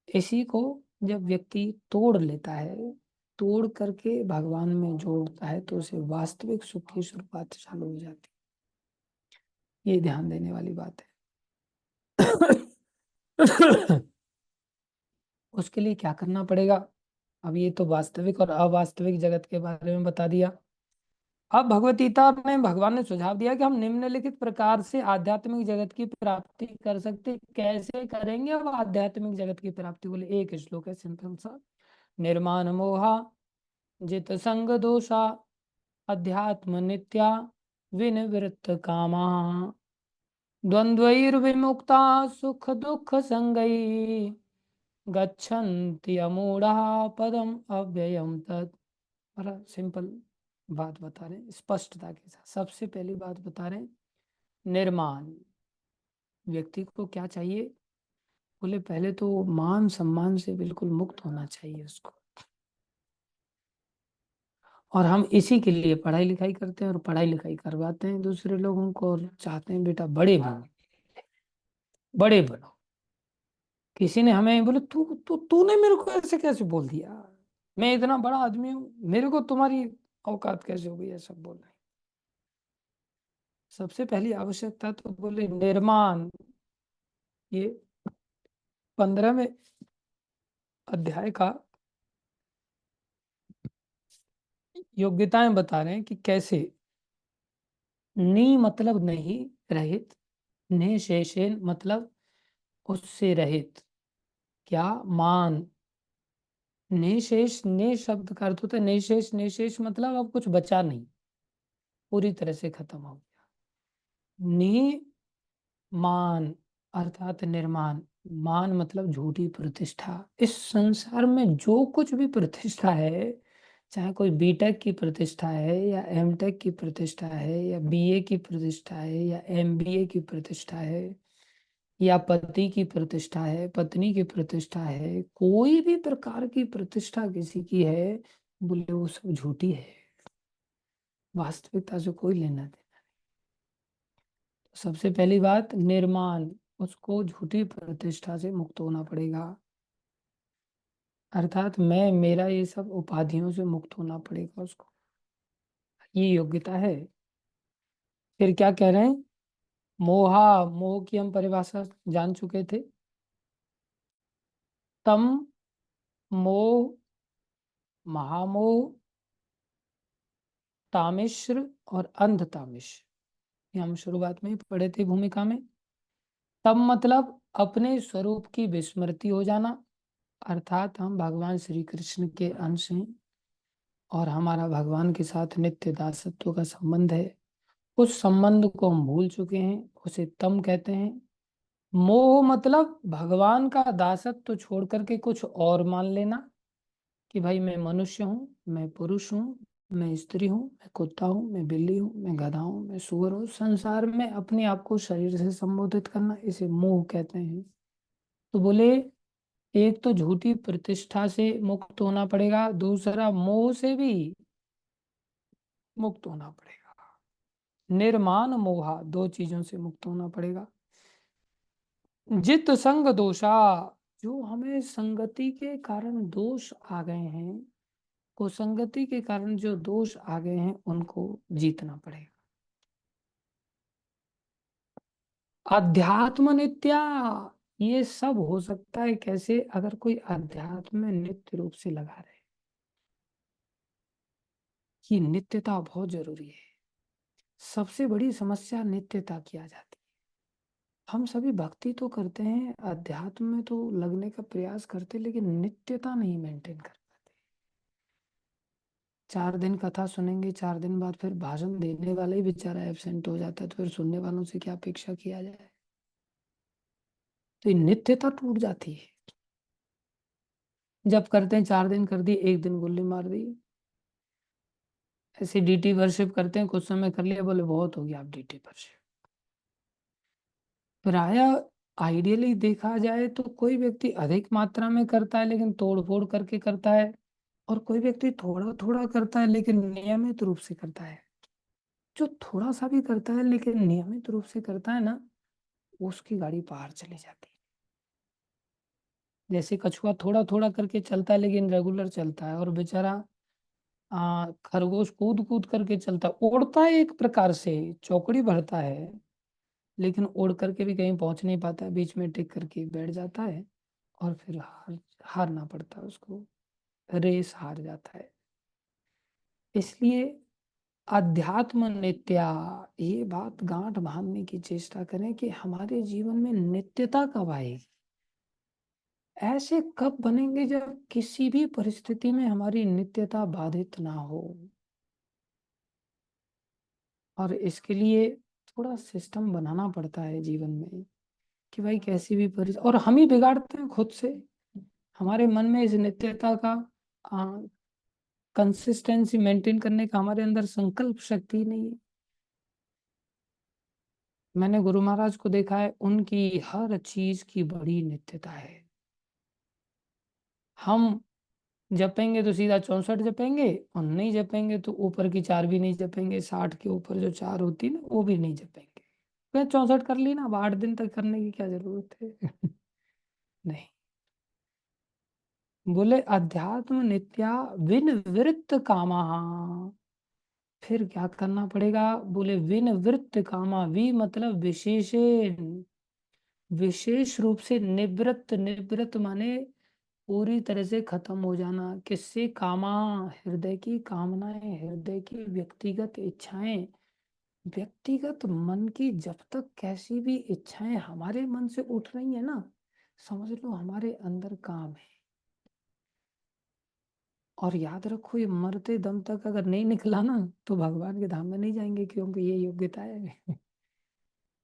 इसी को जब व्यक्ति तोड़ लेता है, तोड़ करके भगवान में जोड़ता है, तो उसे वास्तविक सुख की शुरुआत चालू हो जाती है। ये ध्यान देने वाली बात है। उसके लिए क्या करना पड़ेगा। अब ये तो वास्तविक और अवास्तविक जगत के बारे में बता दिया। अब भगवत गीता में भगवान ने सुझाव दिया कि हम निम्नलिखित प्रकार से आध्यात्मिक जगत की प्राप्ति कर सकते। कैसे करेंगे अब आध्यात्मिक जगत की प्राप्ति, बोले एक श्लोक है सिंपल सा। निर्माण मोहा, जित संग दोषा, अध्यात्म नित्या, विनिवृत्त कामा, द्वंद्वैर्विमुक्ता, सुख दुख संगई, गच्छन्ति अमूढ़ा पदम अव्ययम तत्। बड़ा सिंपल बात बता रहे हैं, स्पष्टता के साथ। सबसे पहली बात बता रहे हैं, निर्माण। व्यक्ति को क्या चाहिए, बोले पहले तो मान सम्मान से बिल्कुल मुक्त होना चाहिए उसको। और हम इसी के लिए पढ़ाई लिखाई करते हैं और पढ़ाई लिखाई करवाते हैं दूसरे लोगों को, और चाहते हैं बेटा बड़े बनो, बड़े बनो। किसी ने हमें बोले तू तू तूने मेरे को ऐसे कैसे बोल दिया, मैं इतना बड़ा आदमी हूँ, मेरे को तुम्हारी औकात कैसे हो गई, ऐसा बोल रहे हैं। सबसे पहली आवश्यकता तो बोले निर्माण। ये 15वें अध्याय का योग्यताएं बता रहे हैं कि कैसे। नी मतलब नहीं, रहित। निशेषेन मतलब उससे रहित। क्या, मान। निशेष, ने शब्द का अर्थ होता है निशेष। निशेष मतलब अब कुछ बचा नहीं, पूरी तरह से खत्म हो गया। मान अर्थात निर्माण। मान मतलब झूठी प्रतिष्ठा। इस संसार में जो कुछ भी प्रतिष्ठा है, चाहे कोई बीटेक की प्रतिष्ठा है, या एमटेक की प्रतिष्ठा है, या बीए की प्रतिष्ठा है, या एमबीए की प्रतिष्ठा है, या पति की प्रतिष्ठा है, पत्नी की प्रतिष्ठा है, कोई भी प्रकार की प्रतिष्ठा किसी की है, बोले वो सब झूठी है। वास्तविकता से कोई लेना देना। सबसे पहली बात निर्माण, उसको झूठी प्रतिष्ठा से मुक्त होना पड़ेगा। अर्थात मैं मेरा ये सब उपाधियों से मुक्त होना पड़ेगा उसको। ये योग्यता है। फिर क्या कह रहे हैं, मोहा। मोह की हम परिभाषा जान चुके थे। तम मोह, महामोह, तामिश्र और अंध तामिश्र, ये हम शुरुआत में ही पढ़े थे भूमिका में। तम मतलब अपने स्वरूप की विस्मृति हो जाना, अर्थात हम भगवान श्री कृष्ण के अंश हैं। और हमारा भगवान के साथ नित्य दासत्व का संबंध है। उस संबंध को हम भूल चुके हैं, उसे तम कहते हैं। मोह मतलब भगवान का दासत्व छोड़ करके कुछ और मान लेना, कि भाई मैं मनुष्य हूँ, मैं पुरुष हूँ, मैं स्त्री हूँ, मैं कुत्ता हूँ, मैं बिल्ली हूँ, मैं गधा हूँ, मैं सुअर हूँ। संसार में अपने आप को शरीर से संबोधित करना, इसे मोह कहते हैं। तो बोले, एक तो झूठी प्रतिष्ठा से मुक्त होना पड़ेगा, दूसरा मोह से भी मुक्त होना पड़ेगा। निर्माण मोहा, दो चीजों से मुक्त होना पड़ेगा। जित संग दोषा, जो हमें संगति के कारण दोष आ गए हैं, कुसंगति के कारण जो दोष आ गए हैं, उनको जीतना पड़ेगा। अध्यात्म नित्या, ये सब हो सकता है कैसे? अगर कोई अध्यात्म में नित्य रूप से लगा रहे। ये नित्यता बहुत जरूरी है। सबसे बड़ी समस्या नित्यता की आ जाती है। हम सभी भक्ति तो करते हैं, अध्यात्म में तो लगने का प्रयास करते, लेकिन नित्यता नहीं मेंटेन कर पाते। 4 दिन कथा सुनेंगे, 4 दिन बाद फिर भाषण देने वाला ही बेचारा एब्सेंट हो जाता है, तो फिर सुनने वालों से क्या अपेक्षा किया जाए? तो ये नित्यता टूट जाती है। जब करते हैं 4 दिन कर दी, एक दिन गुल्ली मार दी। ऐसे डीटी वर्शिप करते हैं, कुछ समय कर लिया, बोले बहुत हो गया आप डीटी वर्शिप। प्राय आइडियली देखा जाए तो कोई व्यक्ति अधिक मात्रा में करता है लेकिन तोड़ फोड़ करके करता है, और कोई व्यक्ति थोड़ा थोड़ा करता है लेकिन नियमित रूप से करता है। जो थोड़ा सा भी करता है लेकिन नियमित रूप से करता है ना, उसकी गाड़ी पार चली जाती है। जैसे कछुआ थोड़ा थोड़ा करके चलता है लेकिन रेगुलर चलता है, और बेचारा खरगोश कूद कूद करके चलता है, उड़ता है एक प्रकार से, चौकड़ी भरता है, लेकिन उड़ करके भी कहीं पहुंच नहीं पाता है, बीच में टिक करके बैठ जाता है, और फिर हारना पड़ता है उसको, रेस हार जाता है। इसलिए अध्यात्म नित्या, ये बात गांठ बांधने की चेष्टा करें कि हमारे जीवन में नित्यता कब आएगी। ऐसे कब बनेंगे जब किसी भी परिस्थिति में हमारी नित्यता बाधित ना हो। और इसके लिए थोड़ा सिस्टम बनाना पड़ता है जीवन में, कि भाई कैसी भी परिस्थिति, और हम ही बिगाड़ते हैं खुद से। हमारे मन में इस नित्यता का कंसिस्टेंसी मेंटेन करने का हमारे अंदर संकल्प शक्ति नहीं है। मैंने गुरु महाराज को देखा है, उनकी हर चीज की बड़ी नित्यता है। हम जपेंगे तो सीधा 64 जपेंगे, और नहीं जपेंगे तो ऊपर की 4 भी नहीं जपेंगे, 60 के ऊपर जो 4 होती ना, वो भी नहीं जपेंगे। मैं 64 कर ली ना, अब 8 दिन तक करने की क्या जरूरत है? नहीं। बोले अध्यात्म नित्या विनिवृत्त कामा, फिर क्या करना पड़ेगा? बोले विनिवृत्त कामा, वि मतलब विशेषण, विशेष रूप से निवृत्त, निवृत्त माने पूरी तरह से खत्म हो जाना। किससे? कामा, हृदय की कामनाएं, हृदय की व्यक्तिगत इच्छाएं। व्यक्तिगत मन की जब तक कैसी भी इच्छाएं हमारे मन से उठ रही है ना, समझ लो हमारे अंदर काम है। और याद रखो, ये मरते दम तक अगर नहीं निकला ना, तो भगवान के धाम में नहीं जाएंगे, क्योंकि ये योग्यता है।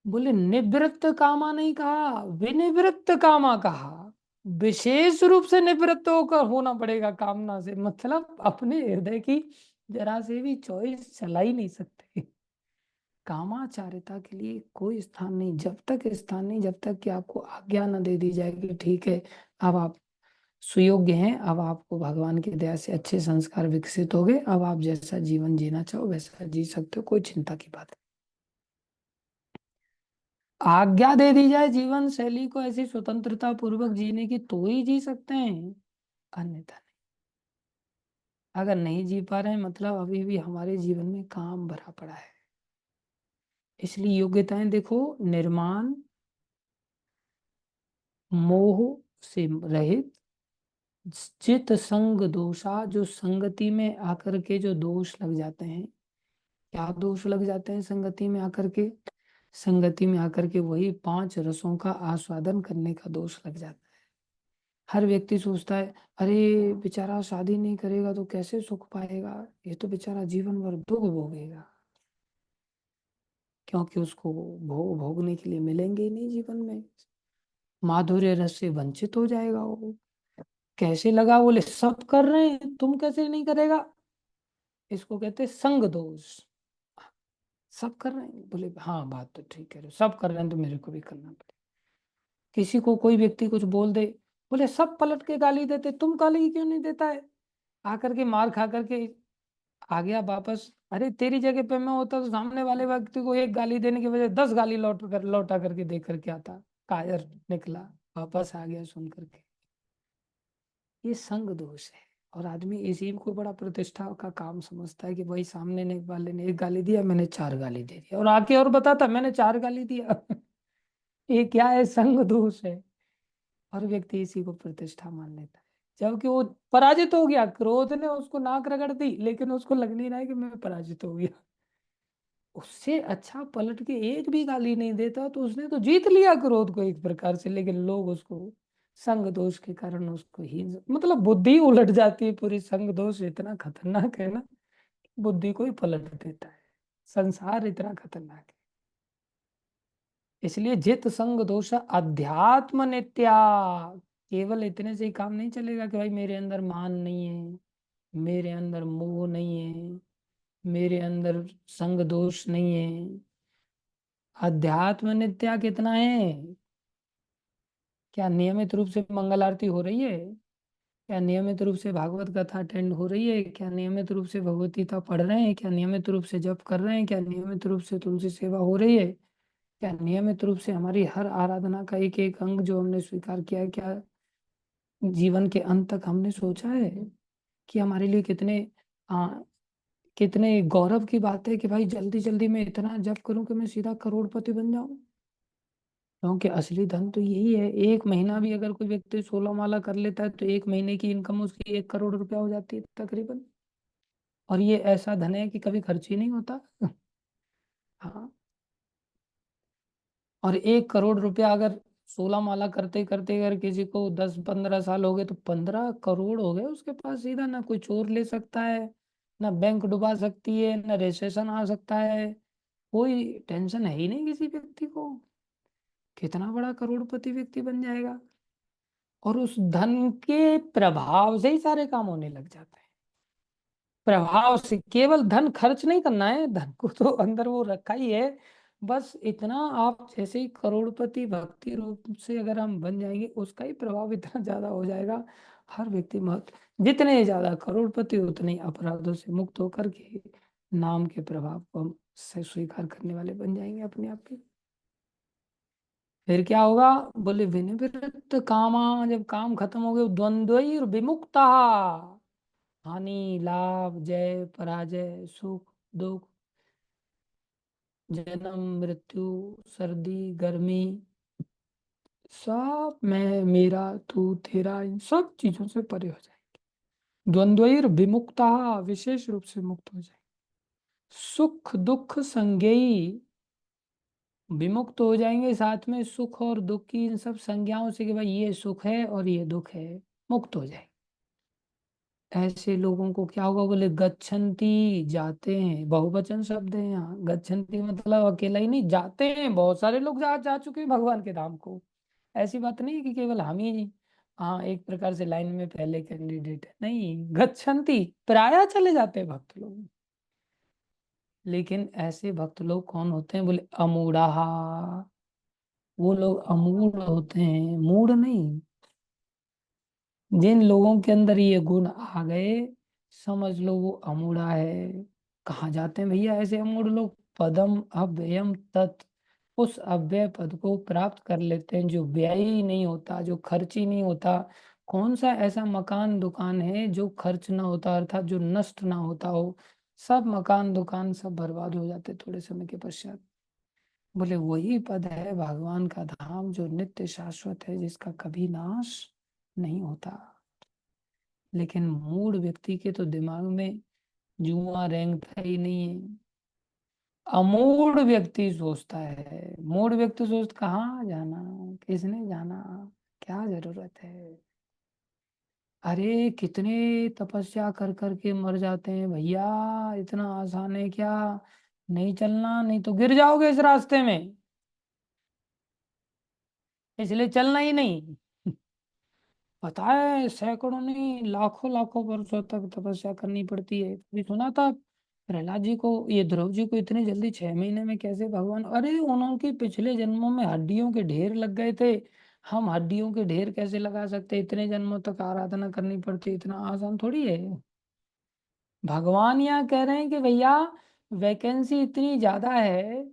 बोले निवृत्त कामा नहीं कहा, विनिवृत्त कामा कहा। विशेष रूप से निवृत्त होकर होना पड़ेगा कामना से, मतलब अपने हृदय की जरा से भी चॉइस चला ही नहीं सकते। कामाचारिता के लिए कोई स्थान नहीं, जब तक स्थान नहीं, जब तक कि आपको आज्ञा न दे दी जाए कि ठीक है अब आप सुयोग्य हैं, अब आपको भगवान की दया से अच्छे संस्कार विकसित हो गए, अब आप जैसा जीवन जीना चाहो वैसा जी सकते हो, कोई चिंता की बात नहीं। आज्ञा दे दी जाए जीवन शैली को ऐसी स्वतंत्रता पूर्वक जीने की, तो ही जी सकते हैं, अन्यथा नहीं। अगर नहीं जी पा रहे हैं, मतलब अभी भी हमारे जीवन में काम भरा पड़ा है। इसलिए योग्यताएं देखो, निर्माण, मोह से रहित, चित संग दोषा, जो संगति में आकर के जो दोष लग जाते हैं। क्या दोष लग जाते हैं संगति में आकर के? संगति में आकर के वही 5 रसों का आस्वादन करने का दोष लग जाता है। हर व्यक्ति सोचता है, अरे बेचारा शादी नहीं करेगा तो कैसे सुख पाएगा, ये तो बेचारा जीवन भर दुख भोगेगा, क्योंकि उसको भोग भोगने के लिए मिलेंगे ही नहीं जीवन में, माधुर्य रस से वंचित हो जाएगा वो। कैसे लगा, बोले सब कर रहे हैं तुम कैसे नहीं करेगा, इसको कहते हैं संग दोष। सब कर रहे हैं, बोले हाँ बात तो ठीक है, सब कर रहे हैं तो मेरे को भी करना पड़ेगा। किसी को कोई व्यक्ति कुछ बोल दे, बोले सब पलट के गाली देते, तुम गाली क्यों नहीं देता है, आकर के मार खा करके आ गया वापस। अरे तेरी जगह पे मैं होता तो सामने वाले व्यक्ति को एक गाली देने की वजह 10 गाली लौटा करके देख करके आता, कायर निकला, वापस आ गया सुन करके। ये संग दोष है। और आदमी इसी को बड़ा प्रतिष्ठा का काम समझता है कि भाई सामने ने वाले ने एक गाली दिया, मैंने 4 गाली दे दिया, और आके और बताता मैंने 4 गाली दिया। ये क्या है, संग दोष है। और व्यक्ति इसी को प्रतिष्ठा मान लेता है, जबकि वो पराजित हो गया, क्रोध ने उसको नाक रगड़ दी, लेकिन उसको लग नहीं रहा है कि मैं पराजित हो गया। उससे अच्छा पलट के एक भी गाली नहीं देता तो उसने तो जीत लिया क्रोध को एक प्रकार से, लेकिन लोग उसको संग दोष के कारण उसको ही, मतलब बुद्धि उलट जाती है पूरी। संग दोष इतना खतरनाक है ना, बुद्धि को ही पलट देता है। संसार इतना खतरनाक है। इसलिए जित संग दोष अध्यात्म नित्या। केवल इतने से ही काम नहीं चलेगा कि भाई मेरे अंदर मान नहीं है, मेरे अंदर मोह नहीं है, मेरे अंदर संग दोष नहीं है। अध्यात्म नित्या कितना है, क्या नियमित रूप से मंगल आरती हो रही है, क्या नियमित रूप से भागवत कथा अटेंड हो रही है, क्या नियमित रूप से भगवत गीता पढ़ रहे हैं, क्या नियमित रूप से जप कर रहे हैं, क्या नियमित रूप से तुलसी सेवा हो रही है, क्या नियमित रूप से हमारी हर आराधना का एक एक अंग जो हमने स्वीकार किया है, क्या जीवन के अंत तक हमने सोचा है कि हमारे लिए कितने आ, कितने गौरव की बात है कि भाई जल्दी जल्दी मैं इतना जप करूं कि मैं सीधा करोड़पति बन जाऊं। क्योंकि असली धन तो यही है, एक महीना भी अगर कोई व्यक्ति 16 माला कर लेता है तो एक महीने की इनकम उसकी 1 करोड़ रुपया हो जाती है तकरीबन। और ये ऐसा धन है कि कभी खर्च ही नहीं होता। हाँ। और 1 करोड़ रुपया अगर 16 माला करते करते अगर किसी को 10-15 साल हो गए तो 15 करोड़ हो गए उसके पास सीधा। ना कोई चोर ले सकता है, ना बैंक डुबा सकती है, ना रिसेशन आ सकता है, कोई टेंशन है ही नहीं किसी व्यक्ति को। कितना बड़ा करोड़पति व्यक्ति बन जाएगा। और उस धन के प्रभाव से ही सारे काम होने लग जाते हैं। प्रभाव से, केवल धन खर्च नहीं करना है, धन को तो अंदर वो रखा ही है। बस इतना, आप जैसे ही करोड़पति भक्ति रूप से अगर हम बन जाएंगे उसका ही प्रभाव इतना ज्यादा हो जाएगा। हर व्यक्ति मत, जितने ज्यादा करोड़पति उतने ही अपराधों से मुक्त होकर के नाम के प्रभाव को हम से स्वीकार करने वाले बन जाएंगे अपने आप ही। फिर क्या होगा, बोले विनिवृत्त कामा, जब काम खत्म हो गए, द्वंद्वैर विमुक्ता। हानि लाभ जय पराजय सुख दुख, जन्म मृत्यु, सर्दी गर्मी, सब मैं मेरा तू तेरा, इन सब चीजों से परे हो जाए। द्वंद्वैर विमुक्ता, विशेष रूप से मुक्त हो जाए। सुख दुख संज्ञेयी, विमुक्त हो जाएंगे, साथ में सुख और दुख की इन सब संज्ञाओं से कि भाई ये सुख है और ये दुख है, मुक्त हो जाए। ऐसे लोगों को क्या होगा, बोले गच्छन्ति, जाते हैं, बहुवचन शब्द है यहाँ। गच्छन्ति मतलब अकेला ही नहीं, जाते हैं, बहुत सारे लोग जा जा चुके हैं भगवान के धाम को। ऐसी बात नहीं है कि केवल हम ही, हाँ एक प्रकार से लाइन में पहले कैंडिडेट है, नहीं, गच्छन्ति प्रायः चले जाते हैं भक्त लोग। लेकिन ऐसे भक्त लोग कौन होते हैं, बोले अमूढ़ा। वो लोग अमूढ़ होते हैं, मूढ़ नहीं। जिन लोगों के अंदर ये गुण आ गए, समझ लो वो अमूढ़ा है। कहाँ जाते हैं भैया ऐसे अमूढ़ लोग, पदम अव्ययम तत्, उस अव्यय पद को प्राप्त कर लेते हैं जो व्यय ही नहीं होता, जो खर्च ही नहीं होता। कौन सा ऐसा मकान दुकान है जो खर्च ना होता, अर्थात जो नष्ट ना होता हो। सब मकान दुकान सब बर्बाद हो जाते थोड़े समय के पश्चात। बोले वही पद है भगवान का धाम, जो नित्य शाश्वत है, जिसका कभी नाश नहीं होता। लेकिन मूड व्यक्ति के तो दिमाग में जुआ रेंगता ही नहीं है। अमूढ़ व्यक्ति सोचता है, मूढ़ व्यक्ति सोचता कहाँ जाना, किसने जाना, क्या जरूरत है। अरे कितने तपस्या कर कर के मर जाते हैं भैया, इतना आसान है क्या? नहीं चलना, नहीं तो गिर जाओगे इस रास्ते में, इसलिए चलना ही नहीं। पता है सैकड़ों नहीं लाखों लाखों वर्षों तक तपस्या करनी पड़ती है। भी सुना था प्रहलाद जी को, ये ध्रुव जी को इतनी जल्दी 6 महीने में कैसे भगवान, अरे उनके पिछले जन्मों में हड्डियों के ढेर लग गए थे। हम हड्डियों के ढेर कैसे लगा सकते, इतने जन्मों तक आराधना करनी पड़ती, इतना आसान थोड़ी है। भगवान यहाँ कह रहे हैं कि भैया वैकेंसी इतनी ज्यादा है,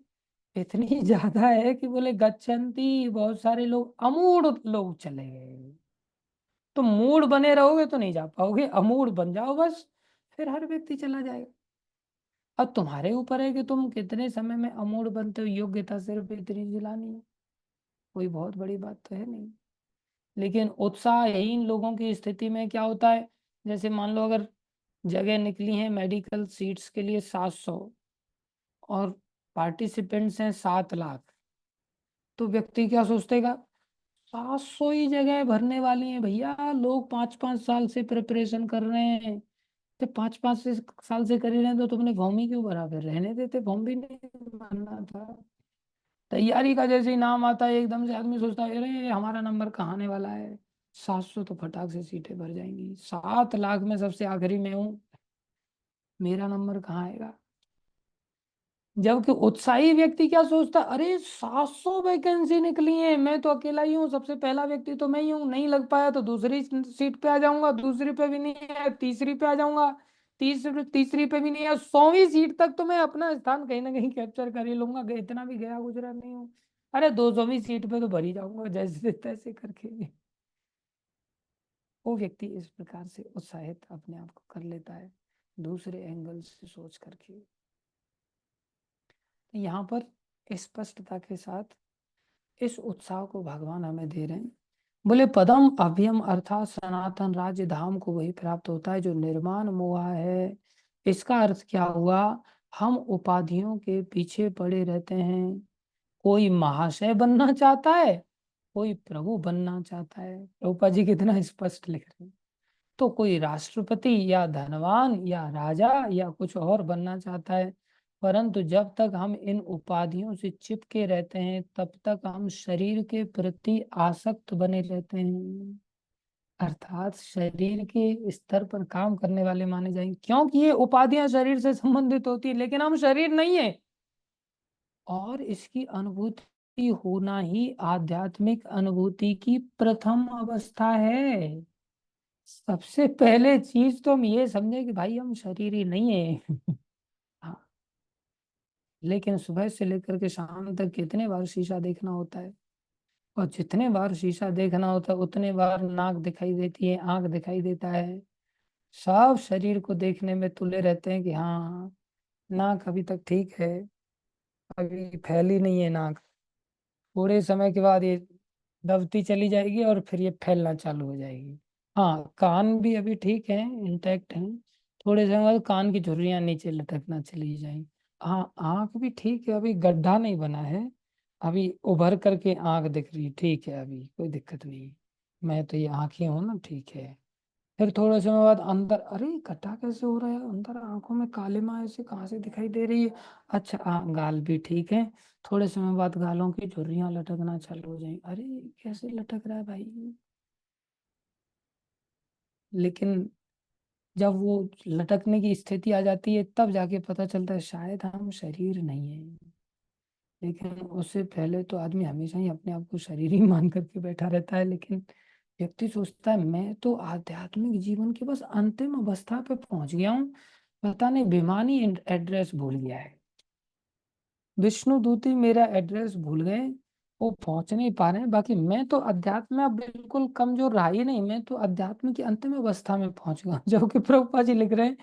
इतनी ज्यादा है कि बोले गच्छन्ति, बहुत सारे लोग अमूढ़ लोग चले गए। तो मूड बने रहोगे तो नहीं जा पाओगे, अमूड बन जाओ बस, फिर हर व्यक्ति चला जाएगा। अब तुम्हारे ऊपर है कि तुम कितने समय में अमूड बनते हो, योग्यता सिर्फ इतनी दिलानी है, कोई बहुत बड़ी बात तो है नहीं। लेकिन उत्साहहीन लोगों की स्थिति में क्या होता है, जैसे मान लो अगर जगह निकली है मेडिकल सीट्स के लिए 700 और पार्टिसिपेंट्स हैं 7 लाख, तो व्यक्ति क्या सोचतेगा, 700 ही जगह भरने वाली हैं भैया, लोग 5 5 साल से प्रिपरेशन कर रहे हैं, तो 5 5 साल से कर ही रहे हैं, तो तुमने फॉर्म ही क्यों भरा, फिर रहने देते, फॉर्म भी नहीं भरना था। तैयारी का जैसे ही नाम आता है एकदम से आदमी सोचता है अरे हमारा नंबर कहाँ आने वाला है, 700 तो फटाक से सीटें भर जाएंगी, 7 लाख में सबसे आखिरी में हूँ, मेरा नंबर कहाँ आएगा। जबकि उत्साही व्यक्ति क्या सोचता, अरे 700 वैकेंसी निकली है, मैं तो अकेला ही हूँ, सबसे पहला व्यक्ति तो मैं ही हूँ, नहीं लग पाया तो दूसरी सीट पे आ जाऊंगा, दूसरी पे भी नहीं है तीसरी पे आ जाऊंगा, तीसरी तीसरी पे भी नहीं है, 100वीं सीट तक तो मैं अपना स्थान कहीं ना कहीं कैप्चर कर ही लूंगा, इतना भी गया गुजरा नहीं हूँ। अरे 200वीं सीट पे तो भर ही जाऊंगा जैसे तैसे करके। वो व्यक्ति इस प्रकार से उत्साहित अपने आप को कर लेता है, दूसरे एंगल से सोच करके। यहाँ पर स्पष्टता के साथ इस उत्साह को भगवान हमें दे रहे हैं। बोले पदम अभयम अर्थात सनातन राज्य धाम को वही प्राप्त होता है जो निर्माण मोह है। इसका अर्थ क्या हुआ, हम उपाधियों के पीछे पड़े रहते हैं, कोई महाशय बनना चाहता है, कोई प्रभु बनना चाहता है, प्रभुपाद जी कितना स्पष्ट लिख रहे हैं, तो कोई राष्ट्रपति या धनवान या राजा या कुछ और बनना चाहता है। परंतु जब तक हम इन उपाधियों से चिपके रहते हैं तब तक हम शरीर के प्रति आसक्त बने रहते हैं, अर्थात शरीर के स्तर पर काम करने वाले माने जाएंगे, क्योंकि ये उपाधियां शरीर से संबंधित होती है, लेकिन हम शरीर नहीं है। और इसकी अनुभूति होना ही आध्यात्मिक अनुभूति की प्रथम अवस्था है। सबसे पहले चीज तो हम ये समझे कि भाई हम शरीर ही नहीं है। हाँ, लेकिन सुबह से लेकर के शाम तक कितने बार शीशा देखना होता है, और जितने बार शीशा देखना होता है उतने बार नाक दिखाई देती है, आंख दिखाई देता है, सब शरीर को देखने में तुले रहते हैं कि हाँ नाक अभी तक ठीक है, अभी फैली नहीं है नाक, थोड़े समय के बाद ये दबती चली जाएगी और फिर ये फैलना चालू हो जाएगी। हाँ कान भी अभी ठीक है, इंटैक्ट है, थोड़े समय बाद कान की झुर्रियां नीचे लटकना चली जाएंगी। हाँ आंख भी ठीक है, अभी गड्ढा नहीं बना है, अभी उभर करके आंख दिख रही है, ठीक है अभी कोई दिक्कत नहीं है, मैं तो ये आंख ही हूँ ना, ठीक है। फिर थोड़े समय बाद अंदर, अरे गड्ढा कैसे हो रहा है अंदर, आंखों में कालिमा ऐसे कहाँ से दिखाई दे रही है, अच्छा गाल भी ठीक है, थोड़े समय बाद गालों की झुर्रियां लटकना चालू हो जाएंगी, अरे कैसे लटक रहा है भाई। लेकिन जब वो लटकने की स्थिति आ जाती है तब जाके पता चलता है शायद हम शरीर नहीं है। लेकिन उससे पहले तो आदमी हमेशा ही अपने आप को शरीर ही मान करके बैठा रहता है, लेकिन व्यक्ति सोचता है मैं तो आध्यात्मिक जीवन की बस अंतिम अवस्था पे पहुंच गया हूँ, पता नहीं बेमानी एड्रेस भूल गया है, विष्णु दूती मेरा एड्रेस भूल गए, वो पहुंच नहीं पा रहे हैं, बाकी मैं तो अध्यात्म में अब बिल्कुल कमजोर रहा ही नहीं, मैं तो अध्यात्म की अंतिम अवस्था में पहुंच गया। जबकि प्रभुपाद जी लिख रहे हैं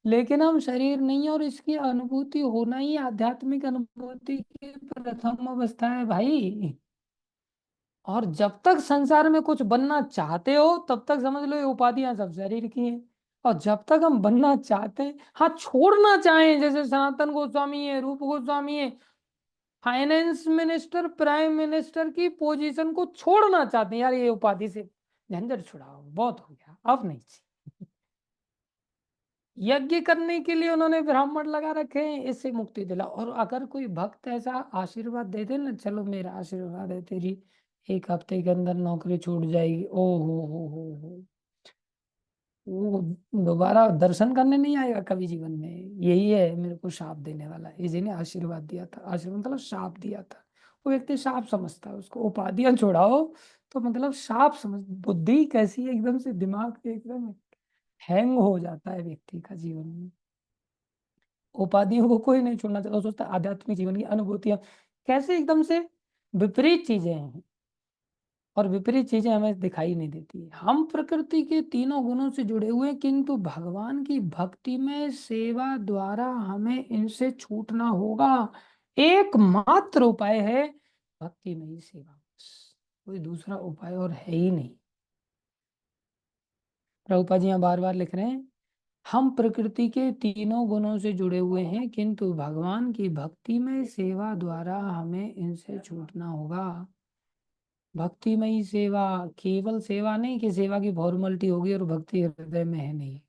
लेकिन हम शरीर नहीं है, और इसकी अनुभूति होना ही आध्यात्मिक अनुभूति की प्रथम अवस्था है भाई। और जब तक संसार में कुछ बनना चाहते हो तब तक समझ लो ये उपाधियां सब शरीर की हैं, और जब तक हम बनना चाहते हैं, हाँ छोड़ना चाहें, जैसे सनातन गोस्वामी है, रूप गोस्वामी है, फाइनेंस मिनिस्टर प्राइम मिनिस्टर की पोजीशन को छोड़ना चाहते हैं, यार ये उपाधि से झंझट छुड़ाओ, बहुत हो गया, अब नहीं चाहिए। यज्ञ करने के लिए उन्होंने ब्राह्मण लगा रखे हैं, इससे मुक्ति दिला। और अगर कोई भक्त ऐसा आशीर्वाद दे दे ना, चलो मेरा आशीर्वाद है, तेरी 1 हफ्ते के अंदर नौकरी छूट जाएगी, ओ हो, वो दोबारा दर्शन करने नहीं आएगा कभी जीवन में। यही है मेरे को शाप देने वाला, इसी ने आशीर्वाद दिया था। आशीर्वाद मतलब शाप दिया था। वो व्यक्ति शाप समझता है उसको, उपाधियां छोड़ाओ तो मतलब शाप समझ। बुद्धि कैसी है, एकदम से दिमाग एकदम हैंग हो जाता है व्यक्ति का जीवन में। उपाधियों को कोई नहीं छोड़ना चाहता, वो सोचता है आध्यात्मिक जीवन की अनुभूतियां कैसे एकदम से विपरीत चीजें हैं, और विपरीत चीजें हमें दिखाई नहीं देती। हम प्रकृति के तीनों गुणों से जुड़े हुए हैं, किंतु भगवान की भक्ति में सेवा द्वारा हमें इनसे छूटना होगा। एकमात्र उपाय है भक्ति में ही सेवा, बस। कोई दूसरा उपाय और है ही नहीं। प्रभुपाद जी यहाँ बार बार लिख रहे हैं, हम प्रकृति के तीनों गुणों से जुड़े हुए हैं, किंतु भगवान की भक्ति में सेवा द्वारा हमें इनसे छूटना होगा। भक्तिमयी सेवा, केवल सेवा नहीं कि सेवा की फॉर्मेलिटी होगी और भक्ति हृदय में है, नहीं।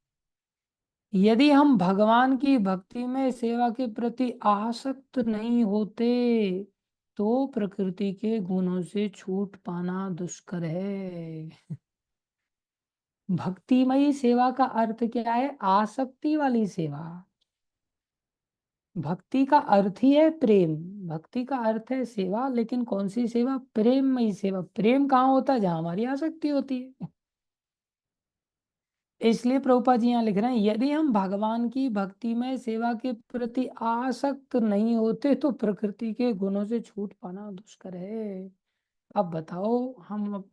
यदि हम भगवान की भक्ति में सेवा के प्रति आसक्त नहीं होते तो प्रकृति के गुणों से छूट पाना दुष्कर है। भक्तिमयी सेवा का अर्थ क्या है? आसक्ति वाली सेवा। भक्ति का अर्थ ही है प्रेम। भक्ति का अर्थ है सेवा, लेकिन कौन सी सेवा? प्रेममयी सेवा। प्रेम कहाँ होता है? जहां हमारी आसक्ति होती है। इसलिए प्रभुपाद जी यहाँ लिख रहे हैं, यदि हम भगवान की भक्ति में सेवा के प्रति आसक्त नहीं होते तो प्रकृति के गुणों से छूट पाना दुष्कर है। अब बताओ, हम अब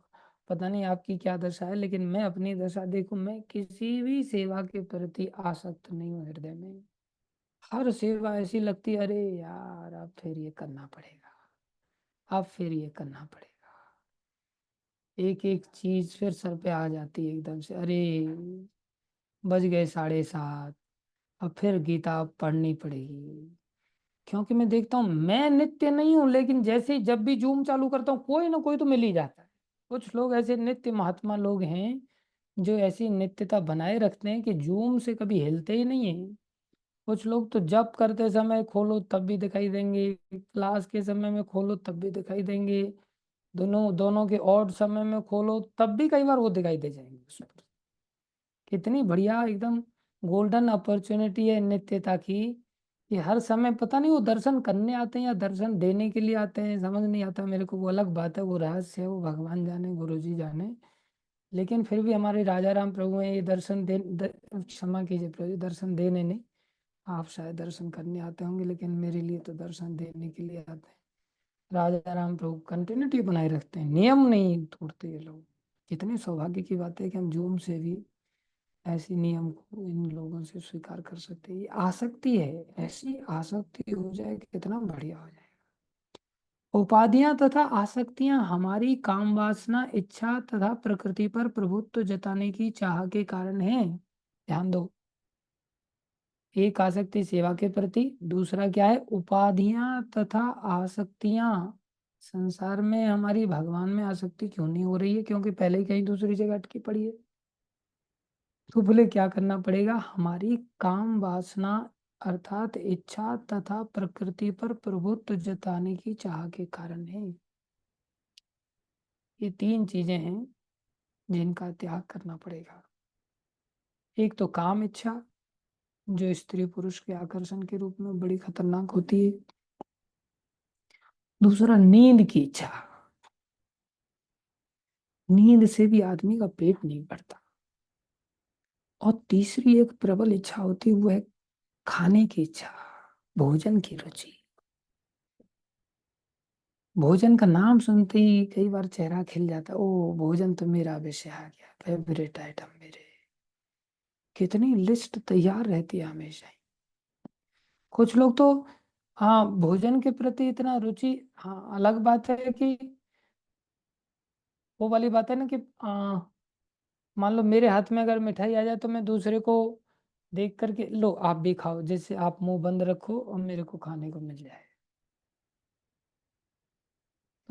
पता नहीं आपकी क्या दशा है, लेकिन मैं अपनी दशा देखूं, मैं किसी भी सेवा के प्रति आसक्त नहीं हूँ हृदय में। हर सेवा ऐसी लगती है, अरे यार अब फिर ये करना पड़ेगा, अब फिर ये करना पड़ेगा। एक एक चीज फिर सर पे आ जाती है एकदम से, अरे बज गए 7:30, अब फिर गीता पढ़नी पड़ेगी। क्योंकि मैं देखता हूँ, मैं नित्य नहीं हूँ, लेकिन जैसे ही जब भी जूम चालू करता हूँ कोई ना कोई तो मिल ही जाता है। कुछ लोग ऐसे नित्य महात्मा लोग हैं जो ऐसी नित्यता बनाए रखते हैं कि जूम से कभी हिलते ही नहीं है। कुछ लोग तो जप करते समय खोलो तब भी दिखाई देंगे, क्लास के समय में खोलो तब भी दिखाई देंगे, दोनों दोनों के ऑड समय में खोलो तब भी कई बार वो दिखाई दे जाएंगे उसमें। कितनी बढ़िया एकदम गोल्डन अपॉर्चुनिटी है नित्यता की, कि हर समय पता नहीं वो दर्शन करने आते हैं या दर्शन देने के लिए आते हैं, समझ नहीं आता मेरे को। वो अलग बात है, वो रहस्य है, वो भगवान जाने, गुरु जी जाने। लेकिन फिर भी हमारे राजा राम प्रभु हैं, ये दर्शन क्षमा कीजिए प्रभु जी, दर्शन देने नहीं, आप शायद दर्शन करने आते होंगे, लेकिन मेरे लिए तो दर्शन देने के लिए आते हैं। राजा राम प्रभु कंटिन्यूटी बनाए रखते हैं, नियम नहीं तोड़ते ये लोग। कितने सौभाग्य की बात है कि हम जूम से भी ऐसी नियम को इन लोगों से स्वीकार कर सकते हैं। ये आसक्ति है, ऐसी आसक्ति हो जाए कि कितना बढ़िया हो जाए। उपाधियां तथा आसक्तियां हमारी काम वासना, इच्छा तथा प्रकृति पर प्रभुत्व जताने की चाह के कारण है। ध्यान दो, एक आसक्ति सेवा के प्रति, दूसरा क्या है? उपाधियां तथा आसक्तियां। संसार में हमारी भगवान में आसक्ति क्यों नहीं हो रही है? क्योंकि पहले ही कहीं दूसरी जगह अटकी पड़ी है। तो बोले क्या करना पड़ेगा? हमारी काम वासना अर्थात इच्छा तथा प्रकृति पर प्रभुत्व जताने की चाह के कारण है। ये 3 चीजें हैं जिनका त्याग करना पड़ेगा। एक तो काम इच्छा, जो स्त्री पुरुष के आकर्षण के रूप में बड़ी खतरनाक होती है। दूसरा नींद की इच्छा, नींद से भी आदमी का पेट नहीं भरता। और तीसरी एक प्रबल इच्छा होती है, वो है खाने की इच्छा, भोजन की रुचि। भोजन का नाम सुनते ही कई बार चेहरा खिल जाता है, ओ भोजन तो मेरा विषय आ गया, फेवरेट आइटम मेरे। कितनी लिस्ट तैयार रहती है हमेशा ही। कुछ लोग तो, हाँ, भोजन के प्रति इतना रुचि, हाँ अलग बात है कि वो वाली बात है ना कि मान लो मेरे हाथ में अगर मिठाई आ जाए तो मैं दूसरे को देख करके, लो आप भी खाओ, जैसे आप मुंह बंद रखो और मेरे को खाने को मिल जाए।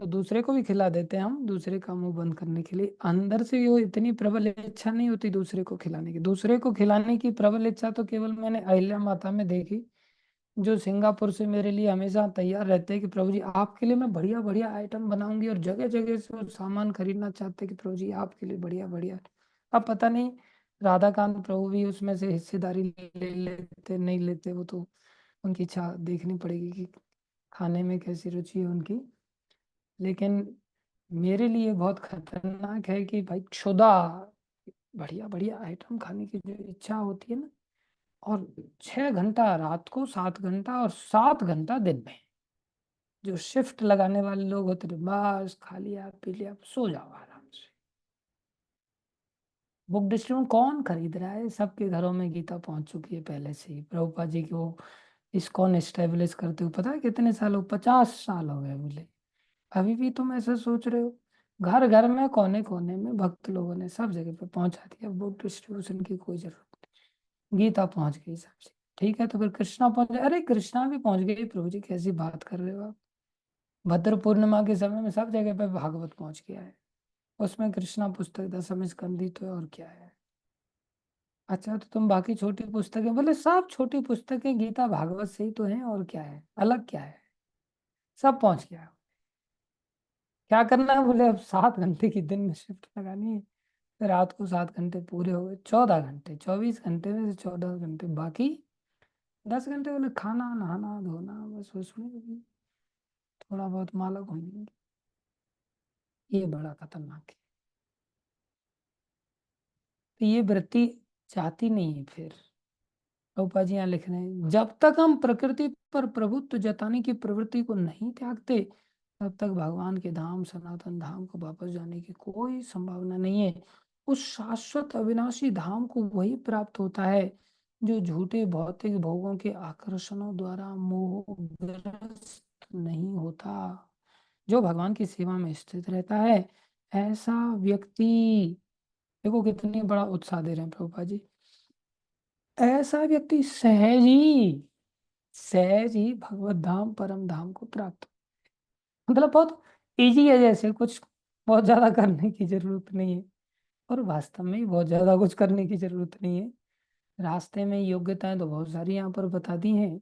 तो दूसरे को भी खिला देते हैं हम, दूसरे का मुंह बंद करने के लिए। अंदर से वो इतनी प्रबल इच्छा नहीं होती दूसरे को खिलाने की। दूसरे को खिलाने की प्रबल इच्छा तो केवल मैंने अहिल्या माता में देखी, जो सिंगापुर से मेरे लिए हमेशा तैयार रहते हैं कि प्रभु जी आपके लिए मैं बढ़िया बढ़िया आइटम बनाऊंगी, और जगह जगह से वो सामान खरीदना चाहते हैं कि प्रभु जी आपके लिए बढ़िया बढ़िया। अब पता नहीं राधाकांत प्रभु भी उसमें से हिस्सेदारी ले लेते नहीं लेते, वो तो उनकी इच्छा देखनी पड़ेगी कि खाने में कैसी रुचि है उनकी। लेकिन मेरे लिए बहुत खतरनाक है कि भाई क्षुधा, बढ़िया बढ़िया आइटम खाने की जो इच्छा होती है ना, और 6 घंटा रात को, 7 घंटा, और 7 घंटा दिन में, जो शिफ्ट लगाने वाले लोग होते थे, बस खा लिया पी लिया सो जाओ आराम से। बुक डिस्ट्रीब्यूशन कौन खरीद रहा है? सबके घरों में गीता पहुंच चुकी है पहले से ही। प्रभुपाद जी की वो इस्कॉन एस्टेब्लिश करते हुए पता है कितने साल हो, 50 साल हो गए बोले। अभी भी तुम ऐसा सोच रहे हो? घर घर में कोने कोने में भक्त लोगों ने सब जगह पे पहुंचा दिया, बुक डिस्ट्रीब्यूशन की कोई जरूरत नहीं। गीता पहुंच गई सबसे, ठीक है, तो फिर कृष्णा पहुंच गए। अरे कृष्णा भी पहुंच गई प्रभु जी, कैसी बात कर रहे हो आप? भद्र पूर्णिमा के समय में सब जगह पे भागवत पहुंच गया है। उसमें कृष्णा पुस्तक 10वें स्कंदी तो है, और क्या है? अच्छा, तो तुम बाकी छोटी पुस्तकें, बोले सब छोटी पुस्तकें गीता भागवत से ही तो हैं, और क्या है, अलग क्या है? सब पहुंच गया। क्या करना है? बोले अब 7 घंटे की दिन में शिफ्ट लगानी है। रात को 7 घंटे पूरे हो गए, 14 घंटे, 24 घंटे में से 14 घंटे बाकी, 10 घंटे बोले खाना नहाना धोना, बस उसमें भी थोड़ा बहुत माला घूमेंगे। ये बड़ा खतरनाक है। तो ये वृत्ति जाती नहीं है फिर। प्रभुपाद जी यहाँ लिख रहे हैं, जब तक हम प्रकृति पर प्रभुत्व जताने की प्रवृत्ति को नहीं त्यागते, तब तक भगवान के धाम, सनातन धाम को वापस जाने की कोई संभावना नहीं है। उस शाश्वत अविनाशी धाम को वही प्राप्त होता है जो झूठे भौतिक भोगों के आकर्षणों द्वारा मोहग्रस्त नहीं होता। जो भगवान की सेवा में स्थित रहता है, ऐसा व्यक्ति, देखो कितनी बड़ा उत्साह दे रहे हैं प्रभुपाद जी, ऐसा व्यक्ति सहज ही भगवत धाम परम धाम को प्राप्त, मतलब बहुत इजी है, जैसे कुछ बहुत ज्यादा करने की जरूरत नहीं है। और वास्तव में ही बहुत ज्यादा कुछ करने की जरूरत नहीं है। रास्ते में योग्यताएं तो बहुत सारी यहाँ पर बता दी हैं,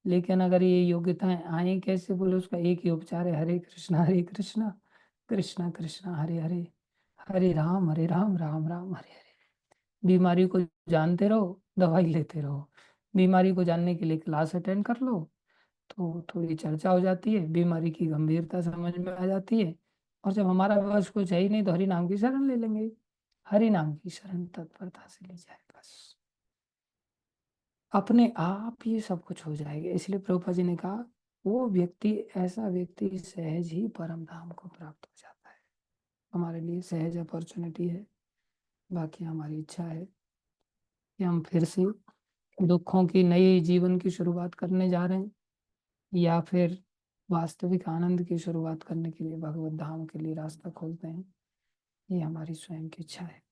लेकिन अगर ये योग्यताएं आए कैसे, बोले उसका एक ही उपचार है, हरे कृष्णा हरे कृष्णा, कृष्णा कृष्णा हरे हरे, हरे राम राम राम हरे हरे। बीमारी को जानते रहो, दवाई लेते रहो। बीमारी को जानने के लिए क्लास अटेंड कर लो, तो थोड़ी चर्चा हो जाती है, बीमारी की गंभीरता समझ में आ जाती है। और जब हमारा बस कुछ है ही नहीं, तो हरि नाम की शरण ले लेंगे। हरि नाम की शरण तत्परता से ली जाए, बस अपने आप ये सब कुछ हो जाएगा। इसलिए प्रभुपा जी ने कहा, वो व्यक्ति, ऐसा व्यक्ति सहज ही परम धाम को प्राप्त हो जाता है। हमारे लिए सहज अपॉर्चुनिटी है। बाकी हमारी इच्छा है कि हम फिर से दुखों की नई जीवन की शुरुआत करने जा रहे हैं, या फिर वास्तविक आनंद की शुरुआत करने के लिए भगवत धाम के लिए रास्ता खोलते हैं। ये हमारी स्वयं की इच्छा है।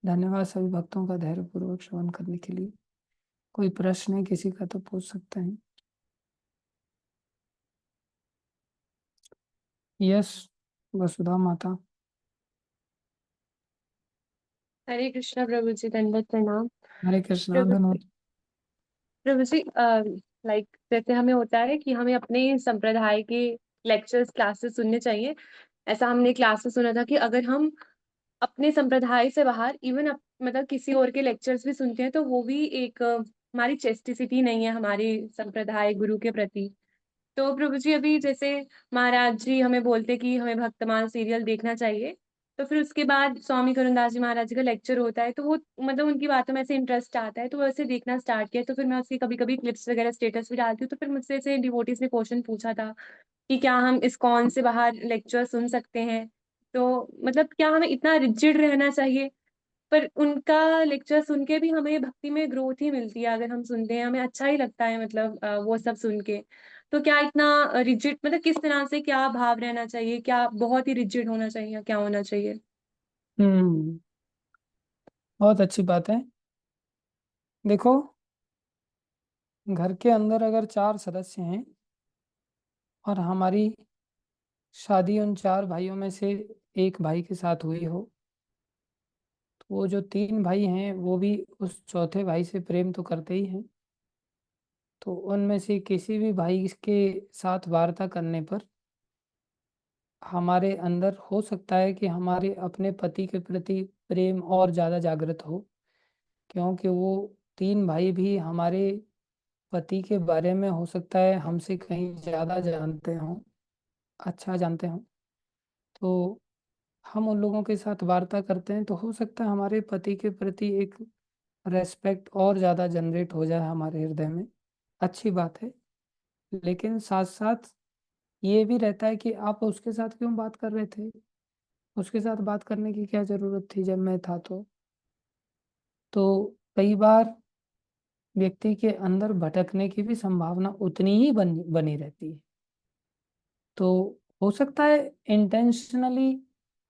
धन्यवाद सभी भक्तों का धैर्य पूर्वक श्रवण करने के लिए। कोई प्रश्न है किसी का तो पूछ सकते हैं। यस, वसुधा माता। हरे कृष्णा प्रभु जी, दंडवत प्रणाम। हरे कृष्णा, प्रभु धन्यवाद। प्रभु जी, लाइक जैसे हमें होता है कि हमें अपने संप्रदाय के लेक्चर्स क्लासेस सुनने चाहिए। ऐसा हमने क्लासेस सुना था कि अगर हम अपने संप्रदाय से बाहर इवन मतलब किसी और के लेक्चर्स भी सुनते हैं तो वो भी एक हमारी चेस्टिसिटी नहीं है हमारे संप्रदाय गुरु के प्रति। तो प्रभु जी अभी जैसे महाराज जी हमें बोलते कि हमें भक्तमाल सीरियल देखना चाहिए, तो फिर उसके बाद स्वामी करुणदास जी महाराज जी का लेक्चर होता है, तो वो मतलब उनकी बातों में ऐसे इंटरेस्ट आता है तो वैसे देखना स्टार्ट किया। तो फिर मैं उसकी कभी कभी क्लिप्स वगैरह स्टेटस भी डालती हूँ। तो फिर मुझसे ऐसे डिवोटीज ने क्वेश्चन पूछा था कि क्या हम इस्कॉन से बाहर लेक्चर सुन सकते हैं, तो मतलब क्या हमें इतना रिजिड रहना चाहिए? पर उनका लेक्चर सुन के भी हमें भक्ति में ग्रोथ ही मिलती है, अगर हम सुनते हैं हमें अच्छा ही लगता है, मतलब वो सब सुन के। तो क्या इतना रिजिड, मतलब किस तरह से क्या भाव रहना चाहिए, क्या बहुत ही रिजिड होना चाहिए या क्या होना चाहिए? हम्म, बहुत अच्छी बात है। देखो, घर के अंदर अगर 4 सदस्य हैं और हमारी शादी उन 4 भाइयों में से एक भाई के साथ हुई हो, तो वो जो 3 भाई हैं वो भी उस चौथे भाई से प्रेम तो करते ही हैं। तो उनमें से किसी भी भाई के साथ वार्ता करने पर हमारे अंदर हो सकता है कि हमारे अपने पति के प्रति प्रेम और ज़्यादा जागृत हो, क्योंकि वो 3 भाई भी हमारे पति के बारे में हो सकता है हमसे कहीं ज़्यादा जानते हों, अच्छा जानते हों। तो हम उन लोगों के साथ वार्ता करते हैं तो हो सकता है हमारे पति के प्रति एक रेस्पेक्ट और ज़्यादा जनरेट हो जाए हमारे हृदय में। अच्छी बात है। लेकिन साथ-साथ ये भी रहता है कि आप उसके साथ क्यों बात कर रहे थे? उसके साथ बात करने की क्या ज़रूरत थी जब मैं था तो? तो कई बार व्यक्ति के अंदर भटकने की भी संभावना उतनी ही बनी बनी रहती है। तो हो सकता है इंटेंशनली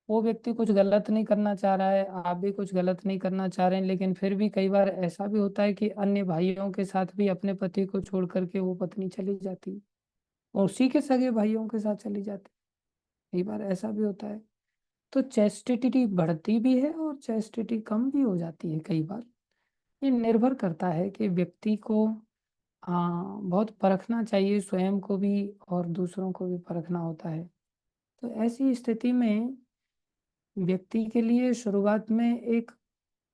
वो व्यक्ति कुछ गलत नहीं करना चाह रहा है, आप भी कुछ गलत नहीं करना चाह रहे हैं, लेकिन फिर भी कई बार ऐसा भी होता है कि अन्य भाइयों के साथ भी अपने पति को छोड़ कर के वो पत्नी चली जाती है और उसी के सगे भाइयों के साथ चली जाती है। कई बार ऐसा भी होता है। तो चेस्टिटी बढ़ती भी है और चेस्टिटी कम भी हो जाती है कई बार। ये निर्भर करता है कि व्यक्ति को बहुत परखना चाहिए, स्वयं को भी और दूसरों को भी परखना होता है। तो ऐसी स्थिति में व्यक्ति के लिए शुरुआत में एक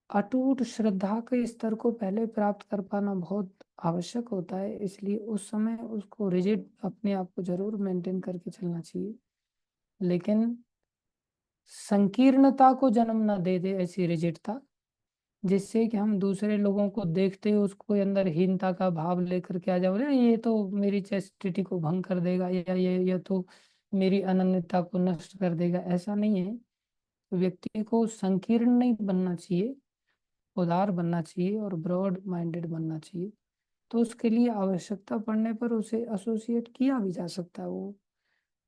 अटूट श्रद्धा के स्तर को पहले प्राप्त कर पाना बहुत आवश्यक होता है, इसलिए उस समय उसको रिजिड अपने आप को ज़रूर मेंटेन करके चलना चाहिए। लेकिन संकीर्णता को जन्म ना दे दे ऐसी रिजिडता, जिससे कि हम दूसरे लोगों को देखते ही उसको अंदर हीनता का भाव लेकर के आ जाओ, अरे ये तो मेरी चेस्टिटी को भंग कर देगा या ये तो मेरी अनन्यता को नष्ट कर देगा, ऐसा नहीं है। व्यक्ति को संकीर्ण नहीं बनना चाहिए, उदार बनना चाहिए और ब्रॉड माइंडेड बनना चाहिए। तो उसके लिए आवश्यकता पड़ने पर उसे एसोसिएट किया भी जा सकता है, वो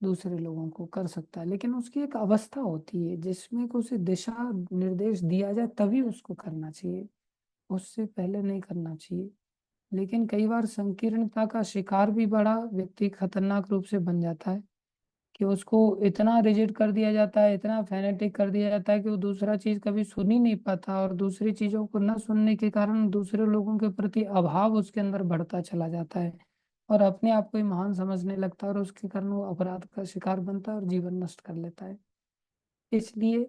दूसरे लोगों को कर सकता है, लेकिन उसकी एक अवस्था होती है जिसमें कि उसे दिशा निर्देश दिया जाए तभी उसको करना चाहिए, उससे पहले नहीं करना चाहिए। लेकिन कई बार संकीर्णता का शिकार भी बड़ा व्यक्ति खतरनाक रूप से बन जाता है कि उसको इतना रिजिड कर दिया जाता है, इतना फेनेटिक कर दिया जाता है कि वो दूसरा चीज़ कभी सुन ही नहीं पाता और दूसरी चीज़ों को ना सुनने के कारण दूसरे लोगों के प्रति अभाव उसके अंदर बढ़ता चला जाता है और अपने आप को ही महान समझने लगता है और उसके कारण वो अपराध का शिकार बनता है और जीवन नष्ट कर लेता है। इसलिए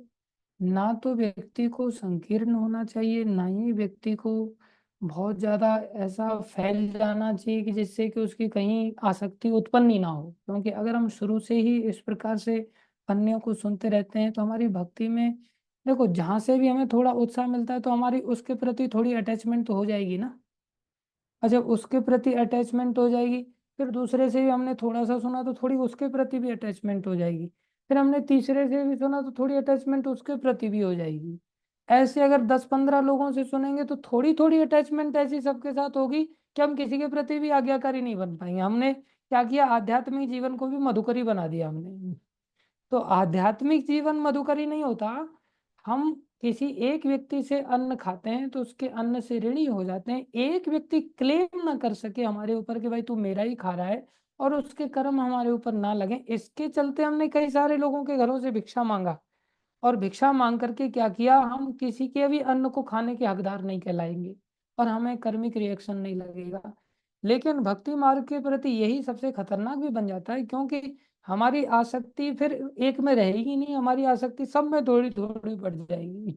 ना तो व्यक्ति को संकीर्ण होना चाहिए, ना ही व्यक्ति को बहुत ज़्यादा ऐसा फैल जाना चाहिए कि जिससे कि उसकी कहीं आसक्ति उत्पन्न ही ना हो। क्योंकि अगर हम शुरू से ही इस प्रकार से अन्यों को सुनते रहते हैं, तो हमारी भक्ति में देखो जहाँ से भी हमें थोड़ा उत्साह मिलता है, तो हमारी उसके प्रति थोड़ी अटैचमेंट तो हो जाएगी ना। और जब उसके प्रति अटैचमेंट हो जाएगी, फिर दूसरे से भी हमने थोड़ा-सा सुना तो थोड़ी उसके प्रति भी अटैचमेंट हो जाएगी। फिर हमने तीसरे से भी सुना तो थोड़ी अटैचमेंट उसके प्रति भी हो जाएगी। ऐसे अगर 10-15 लोगों से सुनेंगे तो थोड़ी-थोड़ी अटैचमेंट ऐसी सबके साथ होगी कि हम किसी के प्रति भी आज्ञाकारी नहीं बन पाएँगे। हमने क्या किया, आध्यात्मिक जीवन को भी मधुकरी बना दिया हमने। तो आध्यात्मिक जीवन मधुकरी नहीं होता। हम किसी एक व्यक्ति से अन्न खाते हैं तो उसके अन्न से ऋणी हो जाते हैं। एक व्यक्ति क्लेम ना कर सके हमारे ऊपर कि भाई तू मेरा ही खा रहा है और उसके कर्म हमारे ऊपर ना लगें, इसके चलते हमने कई सारे लोगों के घरों से भिक्षा माँगा और भिक्षा माँग करके क्या किया, हम किसी के भी अन्न को खाने के हकदार नहीं कहलाएँगे और हमें कर्मिक रिएक्शन नहीं लगेगा। लेकिन भक्ति मार्ग के प्रति यही सबसे खतरनाक भी बन जाता है, क्योंकि हमारी आसक्ति फिर एक में रहेगी नहीं, हमारी आसक्ति सब में थोड़ी-थोड़ी बढ़ जाएगी।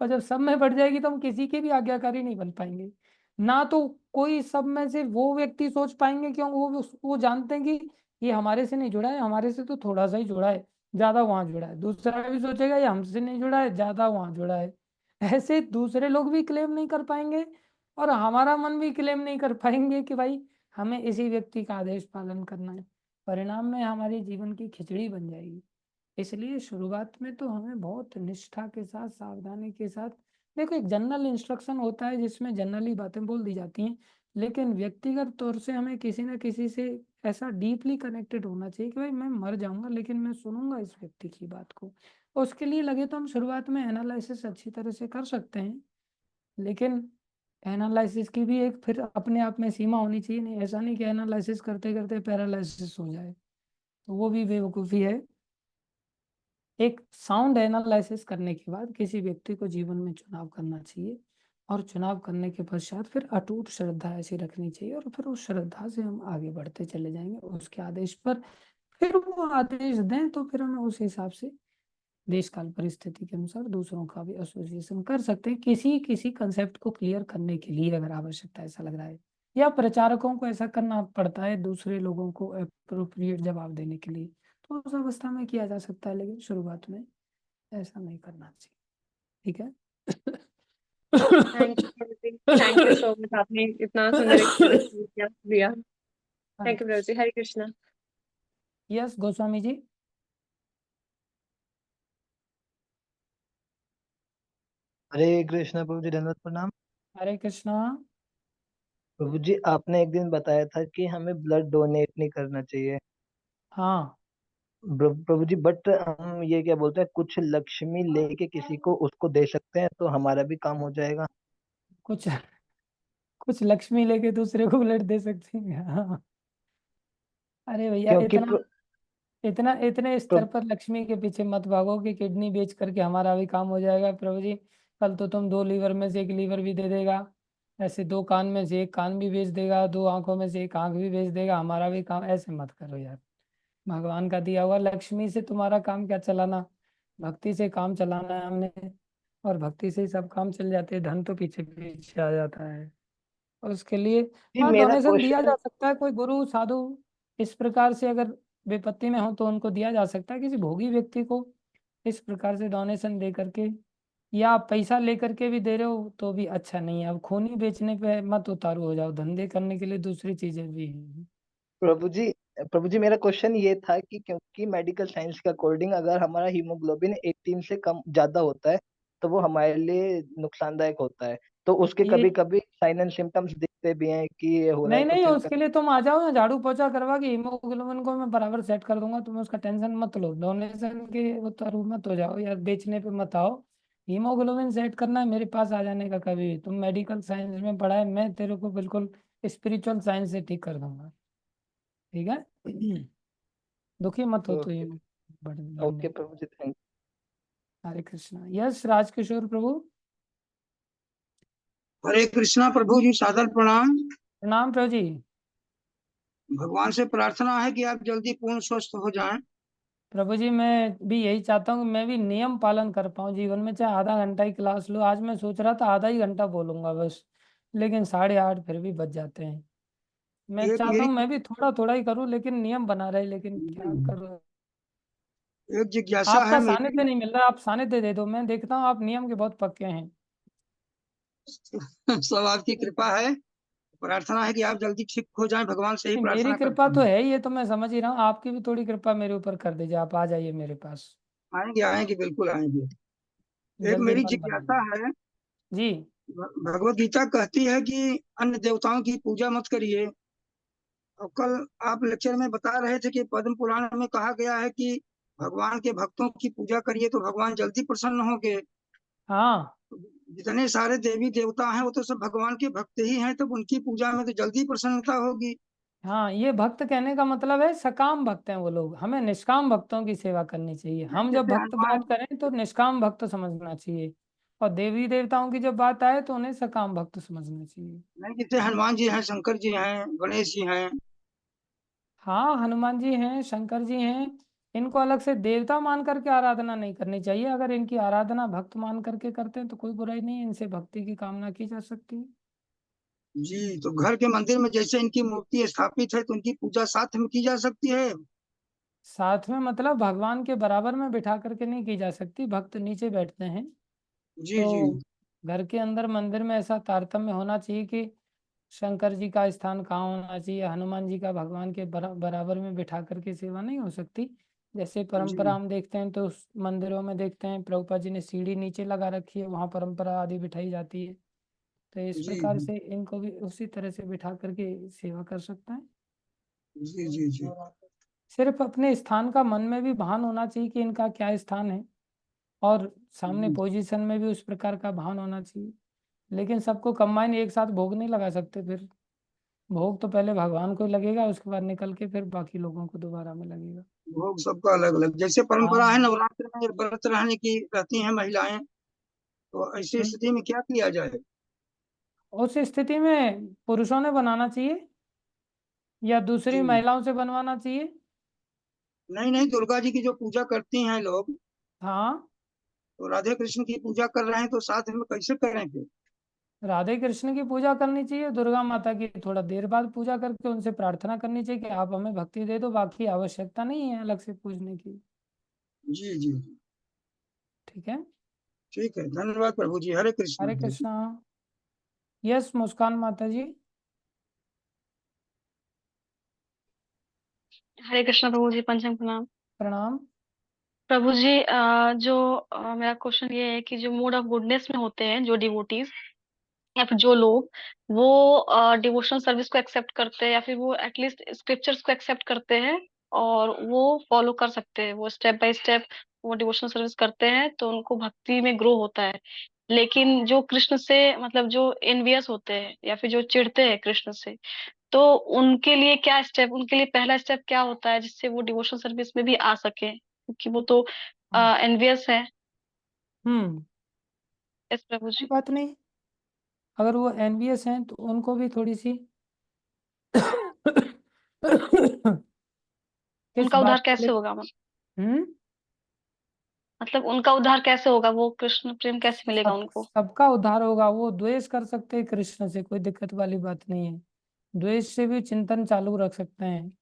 और जब सब में बढ़ जाएगी तो हम किसी के भी आज्ञाकारी नहीं बन पाएँगे। ना तो कोई सब में से वो व्यक्ति सोच पाएँगे, क्यों वो जानते हैं कि ये हमारे से नहीं जुड़ा है, हमारे से तो थोड़ा-सा ही जुड़ा है, ज़्यादा वहाँ जुड़ा है। दूसरा भी सोचेगा ये हमसे नहीं जुड़ा है, ज़्यादा वहाँ जुड़ा है। ऐसे दूसरे लोग भी क्लेम नहीं कर पाएँगे और हमारा मन भी क्लेम नहीं कर पाएँगे कि भाई हमें इसी व्यक्ति का आदेश पालन करना है। परिणाम में हमारे जीवन की खिचड़ी बन जाएगी। इसलिए शुरुआत में तो हमें बहुत निष्ठा के साथ, सावधानी के साथ, देखो एक जनरल इंस्ट्रक्शन होता है जिसमें जनरली बातें बोल दी जाती हैं, लेकिन व्यक्तिगत तौर से हमें किसी न किसी से ऐसा डीपली कनेक्टेड होना चाहिए कि भाई मैं मर जाऊँगा लेकिन मैं सुनूँगा इस व्यक्ति की बात को। उसके लिए लगे तो हम शुरुआत में एनालिसिस अच्छी तरह से कर सकते हैं, लेकिन एनालिसिस की भी एक फिर अपने आप में सीमा होनी चाहिए। नहीं, ऐसा नहीं कि एनालिसिस करते-करते पैरालिसिस हो जाए, तो वो भी बेवकूफ़ी है। एक साउंड एनालिसिस करने के बाद किसी व्यक्ति को जीवन में चुनाव करना चाहिए, और चुनाव करने के पश्चात फिर अटूट श्रद्धा ऐसी रखनी चाहिए, और फिर उस श्रद्धा से हम आगे बढ़ते चले जाएंगे उसके आदेश पर। फिर वो आदेश दें तो फिर हमें उस हिसाब से देश काल परिस्थिति के अनुसार दूसरों का भी एसोसिएशन कर सकते हैं, किसी किसी कंसेप्ट को क्लियर करने के लिए अगर आवश्यकता ऐसा लग रहा है, या प्रचारकों को ऐसा करना पड़ता है दूसरे लोगों को अप्रोप्रिएट जवाब देने के लिए, तो उस अवस्था में किया जा सकता है, लेकिन शुरुआत में ऐसा नहीं करना चाहिए। ठीक है। Thank you Prabhu ji, thank you so much, आपने इतना सुंदर एक्सप्लेनेशन दिया। Hare thank you Prabhu Krishna. जी, हरे कृष्णा। यस गोस्वामी जी। हरे कृष्णा प्रभु जी, दंडवत प्रणाम। हरे कृष्णा। प्रभु जी, आपने एक दिन बताया था कि हमें ब्लड डोनेट नहीं करना चाहिए। हाँ। प्रभु जी, बट हम ये क्या बोलते हैं, कुछ लक्ष्मी लेके किसी को उसको दे सकते हैं तो हमारा भी काम हो जाएगा। कुछ कुछ लक्ष्मी लेके दूसरे को ब्लड दे सकते हैं, हाँ। अरे भैया, क्योंकि इतना इतना इतने स्तर प्र, पर लक्ष्मी के पीछे मत भागो कि किडनी बेच करके हमारा भी काम हो जाएगा। प्रभु जी, कल तो तुम 2 लीवर में से एक लीवर भी दे देगा, ऐसे 2 कान में से एक कान भी बेच देगा, 2 आंखों में से एक आंख भी बेच देगा, हमारा भी काम। ऐसे मत करो यार, भगवान का दिया हुआ लक्ष्मी से तुम्हारा काम क्या चलाना, भक्ति से काम चलाना है हमने, और भक्ति से ही सब काम चल जाते हैं, धन तो पीछे पीछे आ जाता है। और उसके लिए जी हाँ, मेरा डोनेशन दिया क्वेश्चन। जा सकता है, कोई गुरु साधु इस प्रकार से अगर विपत्ति में हो तो उनको दिया जा सकता है, किसी भोगी व्यक्ति को इस प्रकार से डोनेशन दे करके, या आप पैसा लेकर के भी दे रहे हो तो भी अच्छा नहीं है। अब खूनी बेचने पे मत उतारू हो जाओ, धंधे करने के लिए दूसरी चीजें भी हैं। प्रभु जी, प्रभु जी, मेरा क्वेश्चन ये था कि क्योंकि मेडिकल साइंस के अकॉर्डिंग अगर हमारा हीमोग्लोबिन 18 से कम ज्यादा होता है तो वो हमारे लिए नुकसानदायक होता है। तो उसके ये कभी कभी साइन एंड सिम्टम्स दिखते भी हैं कि ये हो रहा है, नहीं तो नहीं, फिर उसके लिए तुम आ जाओ ना, झाड़ू पोछा करवा के हीमोग्लोबिन को मैं बराबर सेट कर दूंगा, तुम उसका टेंशन मत लो, डोनेशन के उतारू मत हो जाओ यार, बेचने पे मत आओ। हीमोग्लोबिन सेट करना है मेरे पास आ जाने का, कभी भी तुम मेडिकल साइंस में पढ़ा है, मैं तेरे को बिल्कुल स्पिरिचुअल साइंस से ठीक कर दूंगा। ठीक है। दुखी मत हो तो ये ओके। बनने। ओके प्रभु जी, थैंक। हरे कृष्णा। यस राजकिशोर प्रभु। हरे कृष्णा प्रभु जी, सादर प्रणाम। प्रणाम प्रभु जी। भगवान से प्रार्थना है कि आप जल्दी पूर्ण स्वस्थ हो जाएं। प्रभु जी, मैं भी यही चाहता हूँ कि मैं भी नियम पालन कर पाऊँ जीवन में, चाहे आधा घंटा ही क्लास लो। आज मैं सोच रहा था आधा ही घंटा बोलूंगा बस, लेकिन 8:30 फिर भी बच जाते हैं। मैं एक चाहता मेरी हूँ मैं भी थोड़ा थोड़ा ही करूँ, लेकिन नियम बना रहे, लेकिन क्या करूँ। एक जिज्ञासा है आपका मेरी। सानिध्य नहीं मिल रहा, आप सानिध्य दे दो, मैं देखता हूँ आप नियम के बहुत पक्के हैं। सब आपकी कृपा है। प्रार्थना है कि आप जल्दी ठीक हो जाएं, भगवान से ही नहीं, मेरी प्रार्थना कृपा करता तो हूँ। है, ये तो मैं समझ ही रहा हूँ, आपकी भी थोड़ी कृपा मेरे ऊपर कर दीजिए, आप आ जाइए मेरे पास। आएंगे आएंगे, बिल्कुल आएंगे। एक जल्दी मेरी मन जिज्ञासा बनाइए। है। जी। भगवत गीता कहती है कि अन्य देवताओं की पूजा मत करिए। और कल आप लेक्चर में बता रहे थे कि पद्म पुराण में कहा गया है कि भगवान के भक्तों की पूजा करिए तो भगवान जल्दी प्रसन्न होंगे। हाँ जितने सारे देवी देवता हैं वो तो सब भगवान के भक्त ही हैं, तो उनकी पूजा में तो जल्दी प्रसन्नता होगी। हाँ, ये भक्त कहने का मतलब है सकाम भक्त हैं वो लोग, हमें निष्काम भक्तों की सेवा करनी चाहिए। नहीं, हम जब जैसे भक्त हनुमान। बात करें तो निष्काम भक्त समझना चाहिए, और देवी देवताओं की जब बात आए तो उन्हें सकाम भक्त समझना चाहिए। नहीं, जैसे हनुमान जी हैं, शंकर जी हैं, गणेश जी हैं। हाँ, हनुमान जी हैं, शंकर जी हैं, इनको अलग से देवता मान करके आराधना नहीं करनी चाहिए। अगर इनकी आराधना भक्त मान करके करते हैं तो कोई बुराई नहीं है, इनसे भक्ति की कामना की जा सकती है। जी, तो घर के मंदिर में जैसे इनकी मूर्ति स्थापित है तो उनकी पूजा साथ में की जा सकती है। साथ में मतलब भगवान के बराबर में बिठा करके नहीं की जा सकती, भक्त नीचे बैठते हैं। जी जी। तो घर के अंदर मंदिर में ऐसा तारतम्य होना चाहिए कि शंकर जी का स्थान कहाँ होना चाहिए, हनुमान जी का भगवान के बराबर में बिठा करके सेवा नहीं हो सकती। जैसे परंपरा जी हम देखते हैं तो उस मंदिरों में देखते हैं प्रभुपाद जी ने सीढ़ी नीचे लगा रखी है, वहाँ परंपरा आदि बिठाई जाती है। तो इस जी प्रकार से इनको भी उसी तरह से बिठा करके सेवा कर सकते हैं। जी जी जी। सिर्फ अपने स्थान का मन में भी भान होना चाहिए कि इनका क्या स्थान है, और सामने जी पोजीशन में भी उस प्रकार का भान होना चाहिए। लेकिन सबको कंबाइन एक साथ भोग नहीं लगा सकते, फिर भोग तो पहले भगवान को लगेगा, उसके बाद निकल के फिर बाकी लोगों को दोबारा में लगेगा। भोग सबका अलग अलग, जैसे परंपरा है हाँ। नवरात्र में व्रत रहने की रहती हैं महिलाएं, तो ऐसी हम्म, स्थिति में क्या किया जाए? उस स्थिति में पुरुषों ने बनाना चाहिए या दूसरी जी, महिलाओं से बनवाना चाहिए। नहीं नहीं, दुर्गा जी की जो पूजा करती हैं लोग, हाँ, तो राधे कृष्ण की पूजा कर रहे हैं तो साथ में कैसे करें फिर? राधे कृष्ण की पूजा करनी चाहिए, दुर्गा माता की थोड़ा देर बाद पूजा करके उनसे प्रार्थना करनी चाहिए कि आप हमें भक्ति दे दो, बाकी आवश्यकता नहीं है अलग से पूजने की। जी जी, ठीक है। ठीक है, धन्यवाद प्रभु जी, हरे कृष्णा हरे हरे कृष्णा। कृष्णा। यस, मुस्कान माता जी। हरे कृष्णा प्रभु जी, पंचम प्रणाम। प्रणाम। प्रभु जी, जो मेरा क्वेश्चन ये है कि जो मूड ऑफ गुडनेस में होते हैं जो डिवोटीज या फिर जो लोग, वो डिवोशनल सर्विस को एक्सेप्ट करते हैं या फिर वो एटलीस्ट स्क्रिप्चर्स को एक्सेप्ट करते हैं और वो फॉलो कर सकते हैं, वो स्टेप बाय स्टेप वो डिवोशनल सर्विस करते हैं तो उनको भक्ति में ग्रो होता है। लेकिन जो कृष्ण से मतलब जो एनवियस होते हैं या फिर जो चिढ़ते हैं कृष्ण से, तो उनके लिए क्या स्टेप, उनके लिए पहला स्टेप क्या होता है जिससे वो डिवोशनल सर्विस में भी आ सके, क्योंकि वो तो हाँ। एनवियस है। हम्म। यस प्रभु कोई जी। बात नहीं, अगर वो एनवीएस हैं तो उनको भी थोड़ी सी किस उनका बात उद्धार को ले। कैसे होगा? हम्म। मतलब उनका उद्धार कैसे होगा, वो कृष्ण प्रेम कैसे मिलेगा उनको? सबका उद्धार होगा, वो द्वेष कर सकते हैं कृष्ण से, कोई दिक्कत वाली बात नहीं है। द्वेष से भी चिंतन चालू रख सकते हैं,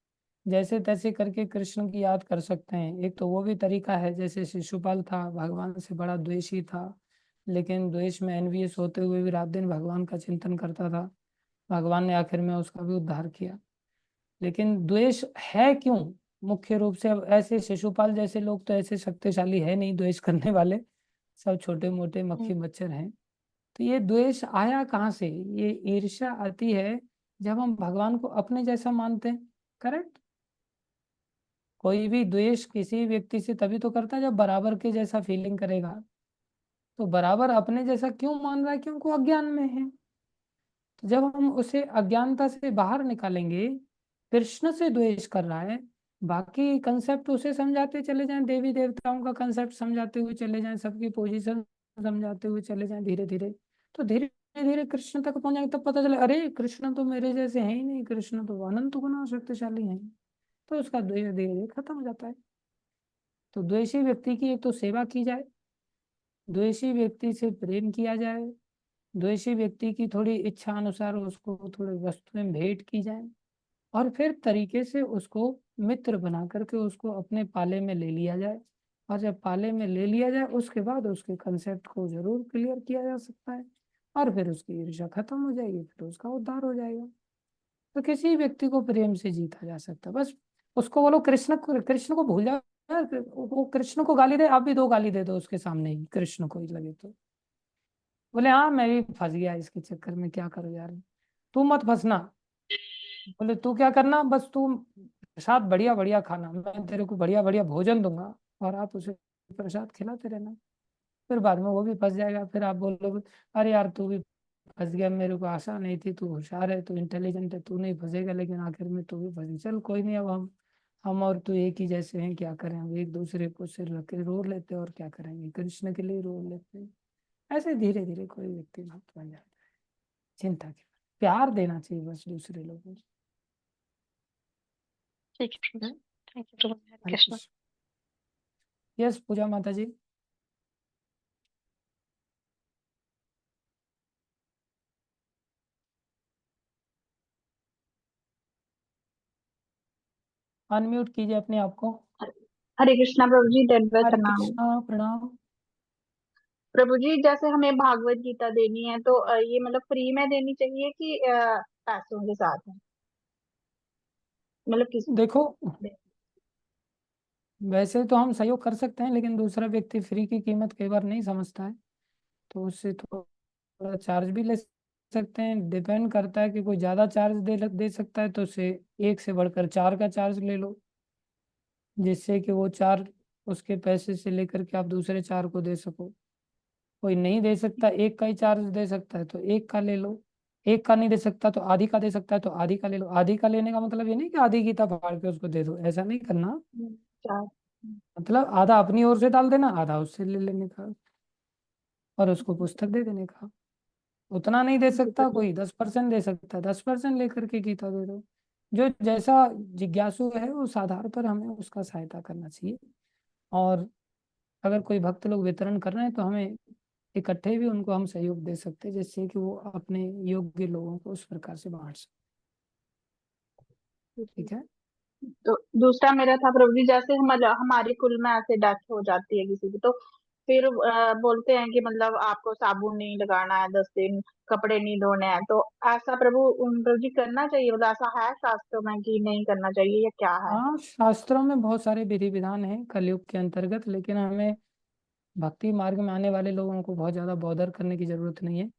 जैसे तैसे करके कृष्ण की याद कर सकते हैं। एक तो वो भी तरीका है, जैसे शिशुपाल था, भगवान से बड़ा द्वेषी था, लेकिन द्वेष में एनवियस होते हुए भी रात दिन भगवान का चिंतन करता था। भगवान ने आखिर में उसका भी उद्धार किया। लेकिन द्वेष है क्यों? मुख्य रूप से अब ऐसे शिशुपाल जैसे लोग तो ऐसे शक्तिशाली है नहीं द्वेष करने वाले, सब छोटे मोटे हम्म। मक्खी मच्छर हैं। तो ये द्वेष आया कहाँ से? ये ईर्ष्या आती है जब हम भगवान को अपने जैसा मानते हैं। करेक्ट। कोई भी द्वेष किसी व्यक्ति से तभी तो करता है जब बराबर के जैसा फीलिंग करेगा। तो बराबर अपने जैसा क्यों मान रहा है? क्योंकि वो अज्ञान में है। तो जब हम उसे अज्ञानता से बाहर निकालेंगे, कृष्ण से द्वेष कर रहा है, बाकी कंसेप्ट उसे समझाते चले जाएं, देवी देवताओं का कंसेप्ट समझाते हुए चले जाएं, सबकी पोजीशन समझाते हुए चले जाएं धीरे धीरे, तो धीरे धीरे कृष्ण तक पहुंच जाएंगे। तब पता चले अरे कृष्ण तो मेरे जैसे हैं ही नहीं, कृष्ण तो अनंत गुना शक्तिशाली हैं। तो उसका द्वेष धीरे धीरे खत्म हो जाता है। तो द्वेषी व्यक्ति की एक तो सेवा की जाए, द्वेषी व्यक्ति से प्रेम किया जाए, द्वेषी व्यक्ति की थोड़ी इच्छा अनुसार उसको थोड़ी वस्तुएं भेंट की जाए, और फिर तरीके से उसको मित्र बना करके उसको अपने पाले में ले लिया जाए। और जब पाले में ले लिया जाए उसके बाद उसके कंसेप्ट को जरूर क्लियर किया जा सकता है, और फिर उसकी ईर्ष्या खत्म हो जाएगी, फिर उसका उद्धार हो जाएगा। तो किसी व्यक्ति को प्रेम से जीता जा सकता है, बस उसको बोलो कृष्ण को भूल जाओ यार, वो कृष्ण को गाली दे, आप भी दो गाली दे दो उसके सामने ही, कृष्ण को ही लगे तो बोले हाँ मैं भी फंस गया इसके चक्कर में, क्या करूँ यार। तू मत फंसना, बोले तू क्या करना, बस तू प्रसाद बढ़िया बढ़िया खाना, मैं तेरे को बढ़िया बढ़िया भोजन दूंगा और आप उसे प्रसाद खिलाते रहना। फिर बाद में वो भी फंस जाएगा, फिर आप बोलोगे अरे यार तू भी फंस गया, मेरे को आशा नहीं थी, तू होशियार है, तू इंटेलिजेंट है, तू नहीं फंसेगा, लेकिन आखिर में तू भी फंसी। चल कोई नहीं, अब हम और तू एक ही जैसे हैं, क्या करें, हम एक दूसरे को सिर रख के रो लेते हैं, और क्या करेंगे, कृष्ण के लिए रो लेते हैं। ऐसे धीरे धीरे कोई व्यक्ति भक्त बन जाता है। चिंता के प्यार देना चाहिए बस दूसरे लोगों को। ठीक है प्रभु ठीक जी। है। Thank you Prabhu ji, Hare Hare Krishna. Krishna. Yes Puja माता जी। अनम्यूट कीजिए अपने आप को। हरे कृष्णा प्रभु जी, दंडवत हरे प्रणाम। कृष्णा प्रणाम। प्रभु जी, जैसे हमें भागवत गीता देनी है तो ये मतलब फ्री में देनी चाहिए कि पैसों के साथ है, मतलब किस? देखो, वैसे तो हम सहयोग कर सकते हैं, लेकिन दूसरा व्यक्ति फ्री की कीमत कई बार नहीं समझता है, तो उससे थोड़ा चार्ज भी ले सकते हैं। डिपेंड करता है कि कोई ज्यादा चार्ज दे सकता है तो उसे एक से बढ़कर चार का चार्ज ले लो, जिससे कि वो चार उसके पैसे से लेकर के आप दूसरे चार को दे सको। कोई नहीं दे सकता, एक का ही चार्ज दे सकता है तो एक का ले लो, एक का नहीं दे सकता तो आधी का दे सकता है तो आधी का ले लो। आधी का लेने का मतलब ये नहीं कि आधी गीता फाड़ के उसको दे दो, ऐसा नहीं करना। चार। मतलब आधा अपनी ओर से डाल देना, आधा उससे ले लेने का, और उसको पुस्तक दे देने का। उतना नहीं दे सकता कोई, 10% दे सकता है, 10% लेकर के गीता दे दो। जो जैसा जिज्ञासु है उस आधार पर हमें उसका सहायता करना चाहिए। और अगर कोई भक्त लोग वितरण कर रहे हैं तो हमें इकट्ठे भी उनको हम सहयोग दे सकते हैं, जिससे कि वो अपने योग्य लोगों को उस प्रकार से बांट सके। ठीक है। तो दूसरा मेरा था प्रभु जी, जैसे हमारी कुल में ऐसे डेथ हो जाती है किसी की, तो फिर बोलते हैं कि मतलब आपको साबुन नहीं लगाना है 10 दिन, कपड़े नहीं धोने हैं, तो ऐसा प्रभु जी करना चाहिए, मतलब ऐसा है शास्त्रों में कि नहीं करना चाहिए या क्या है? हाँ, शास्त्रों में बहुत सारे विधि विधान हैं कलयुग के अंतर्गत, लेकिन हमें भक्ति मार्ग में आने वाले लोगों को बहुत ज्यादा बॉदर करने की जरूरत नहीं है।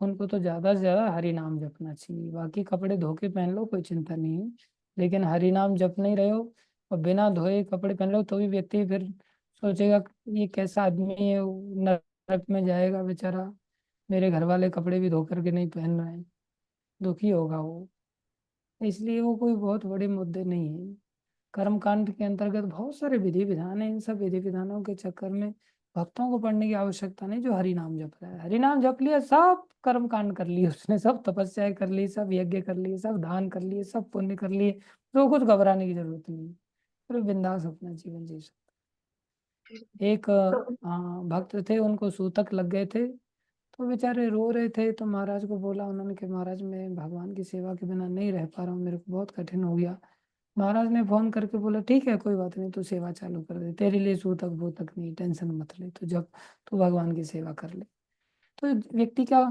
उनको तो ज्यादा से ज्यादा हरि नाम जपना चाहिए, बाकी कपड़े धो के पहन लो, कोई चिंता नहीं है। लेकिन हरि नाम जप नहीं रहे हो और बिना धोए कपड़े पहन लो, तो भी व्यक्ति फिर सोचेगा कि ये कैसा आदमी है, वो नरक में जाएगा बेचारा, मेरे घर वाले कपड़े भी धो करके नहीं पहन रहे हैं, दुखी होगा वो। इसलिए वो कोई बहुत बड़े मुद्दे नहीं है। कर्म कांड के अंतर्गत बहुत सारे विधि विधान है, इन सब विधि विधानों के चक्कर में भक्तों को पढ़ने की आवश्यकता नहीं। जो हरि नाम जप रहा है, हरि नाम जप लिया, सब कर्म कांड कर लिए उसने, सब तपस्याएं कर ली, सब यज्ञ कर लिए, सब दान कर लिए, सब पुण्य कर लिए, तो कुछ घबराने की जरूरत नहीं है। फिर बिंदास अपना जीवन जी सकते। एक तो भक्त थे, उनको सूतक लग गए थे, तो बेचारे रो रहे थे, तो महाराज को बोला उन्होंने कि महाराज मैं भगवान की सेवा के बिना नहीं रह पा रहा हूँ, मेरे को बहुत कठिन हो गया। महाराज ने फोन करके बोला ठीक है कोई बात नहीं, तू सेवा चालू कर दे, तेरे लिए सूतक बूतक नहीं, टेंशन मत ले, तू जब तू भगवान की सेवा कर ले। तो व्यक्ति का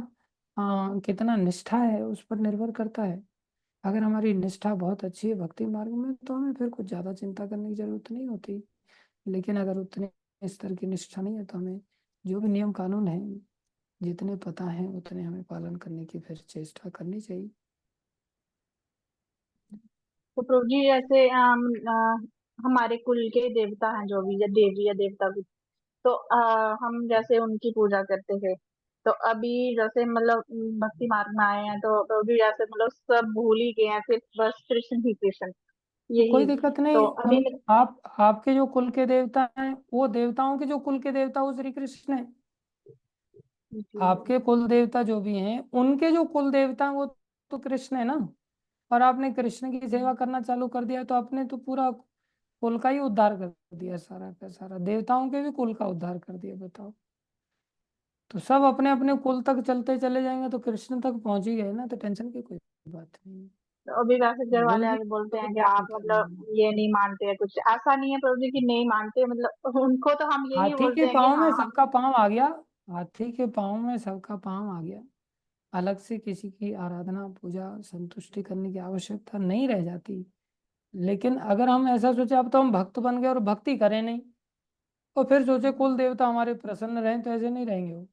कितना निष्ठा है उस पर निर्भर करता है। अगर हमारी निष्ठा बहुत अच्छी है भक्ति मार्ग में, तो हमें फिर कुछ ज्यादा चिंता करने की जरूरत नहीं होती। लेकिन अगर उतने स्तर की निष्ठा नहीं है, तो हमें जो भी नियम कानून है, जितने पता है उतने हमें पालन करने की फिर चेष्टा करनी चाहिए। तो प्रभु जी जैसे हमारे कुल के देवता हैं जो भी, या देवी या देवता कुछ, तो हम जैसे उनकी पूजा करते थे, तो अभी जैसे मतलब भक्ति मार्ग में आए हैं, तो प्रभु जी जैसे मतलब सब भूल ही गए हैं, सिर्फ बस कृष्ण ही कृष्ण तो कोई यही। दिक्कत तो नहीं, अभी उन आप आपके जो कुल के देवता हैं, वो देवताओं के जो कुल के देवता वो श्री कृष्ण है। जी, आपके कुल देवता जो भी हैं, उनके जो कुल देवता हैं वो तो कृष्ण है ना। और आपने कृष्ण की सेवा करना चालू कर दिया, तो आपने तो पूरा कुल का ही उद्धार कर दिया, सारा का सारा देवताओं के भी कुल का उद्धार कर दिया, बताओ। तो सब अपने अपने कुल तक चलते चले जाएंगे तो कृष्ण तक पहुंच ही गए ना, तो टेंशन की कोई बात नहीं। तो अभी वैसे घर वाले भूल भी आगे बोलते तो हैं कि कोई आप दिक्कत मतलब नहीं है। ये नहीं मानते हैं, कुछ ऐसा नहीं है प्रभु जी कि नहीं मानते, मतलब उनको तो हम यही हाथी के बोलते हैं कि पाँव में हाँ हम। सबका पाँव आ गया, हाथी के पाँव में सबका पाँव आ गया। अलग से किसी की आराधना पूजा संतुष्टि करने की आवश्यकता नहीं रह जाती। लेकिन अगर हम ऐसा सोचे अब तो हम भक्त बन गए और भक्ति करें नहीं, और फिर सोचे कुल देवता हमारे प्रसन्न रहें, तो ऐसे नहीं रहेंगे वो।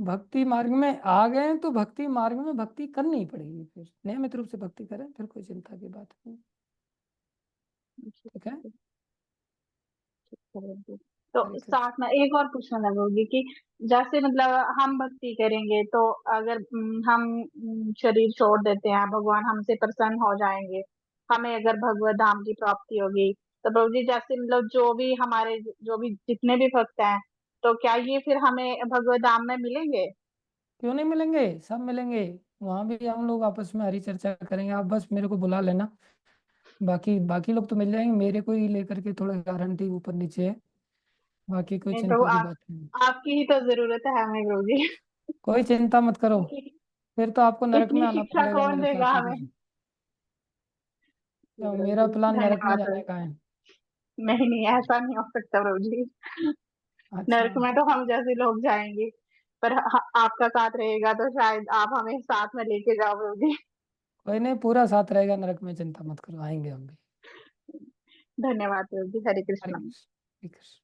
भक्ति मार्ग में आ गए हैं, तो भक्ति मार्ग में भक्ति करनी ही पड़ेगी, फिर नियमित रूप से भक्ति करें, फिर कोई चिंता की बात नहीं। ठीक है। तो हरे कृष्ण। साथ में एक और क्वेश्चन लगोगी कि जैसे मतलब हम भक्ति करेंगे, तो अगर हम शरीर छोड़ देते हैं, भगवान हमसे प्रसन्न हो जाएंगे, हमें अगर भगवत धाम की प्राप्ति होगी, तो प्रभु जी जैसे मतलब जो भी हमारे जो भी जितने भी भक्त हैं, तो क्या ये फिर हमें भगवत धाम में मिलेंगे? क्यों नहीं मिलेंगे, सब मिलेंगे। वहां भी हम लोग आपस में हरी चर्चा करेंगे, आप बस मेरे को बुला लेना। बाकी बाकी लोग तो मिल जाएंगे, मेरे को ही लेकर के थोड़ा गारंटी ऊपर नीचे है, बाकी कोई नहीं प्रभु, चिंता की आप बात नहीं। आपकी ही तो जरूरत है हमें प्रभु जी। कोई चिंता मत करो, फिर तो आपको नरक इतनी में आना शिक्षा पड़ेगा कौन मेरे देगा साथ ही हमें? फिर। जी तो प्रभु मेरा जी, प्लान नरक में धन्यवाद प्रभु। जाने का है। नहीं नहीं, ऐसा नहीं हो सकता प्रभु जी। अच्छा। नरक में तो हम जैसे लोग जाएंगे, पर आपका साथ रहेगा तो शायद आप हमें साथ में लेके जाओगे। कोई नहीं, पूरा साथ रहेगा नरक में, चिंता मत करो, आएंगे हम भी। धन्यवाद प्रभु जी, हरे हरे कृष्णा। कृष्ण, हरे कृष्ण।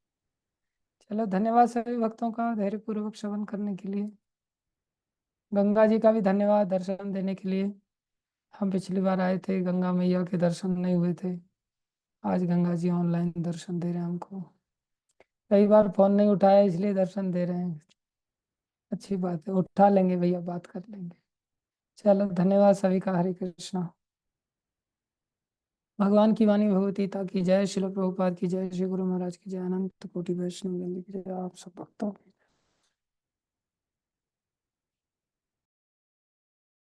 चलो, धन्यवाद सभी भक्तों का धैर्यपूर्वक श्रवण करने के लिए। गंगा जी का भी धन्यवाद दर्शन देने के लिए। हम पिछली बार आए थे, गंगा मैया के दर्शन नहीं हुए थे, आज गंगा जी ऑनलाइन दर्शन दे रहे हैं हमको। कई बार फोन नहीं उठाया इसलिए दर्शन दे रहे हैं, अच्छी बात है, उठा लेंगे भैया, बात कर लेंगे। चलो, धन्यवाद सभी का, हरे कृष्णा। भगवान की वाणी भगवती गीता की जय, श्रील प्रभुपाद की जय, श्री गुरु महाराज की जय, अनंत कोटि वैष्णव वृंद की जय, आप सब भक्तों की जय।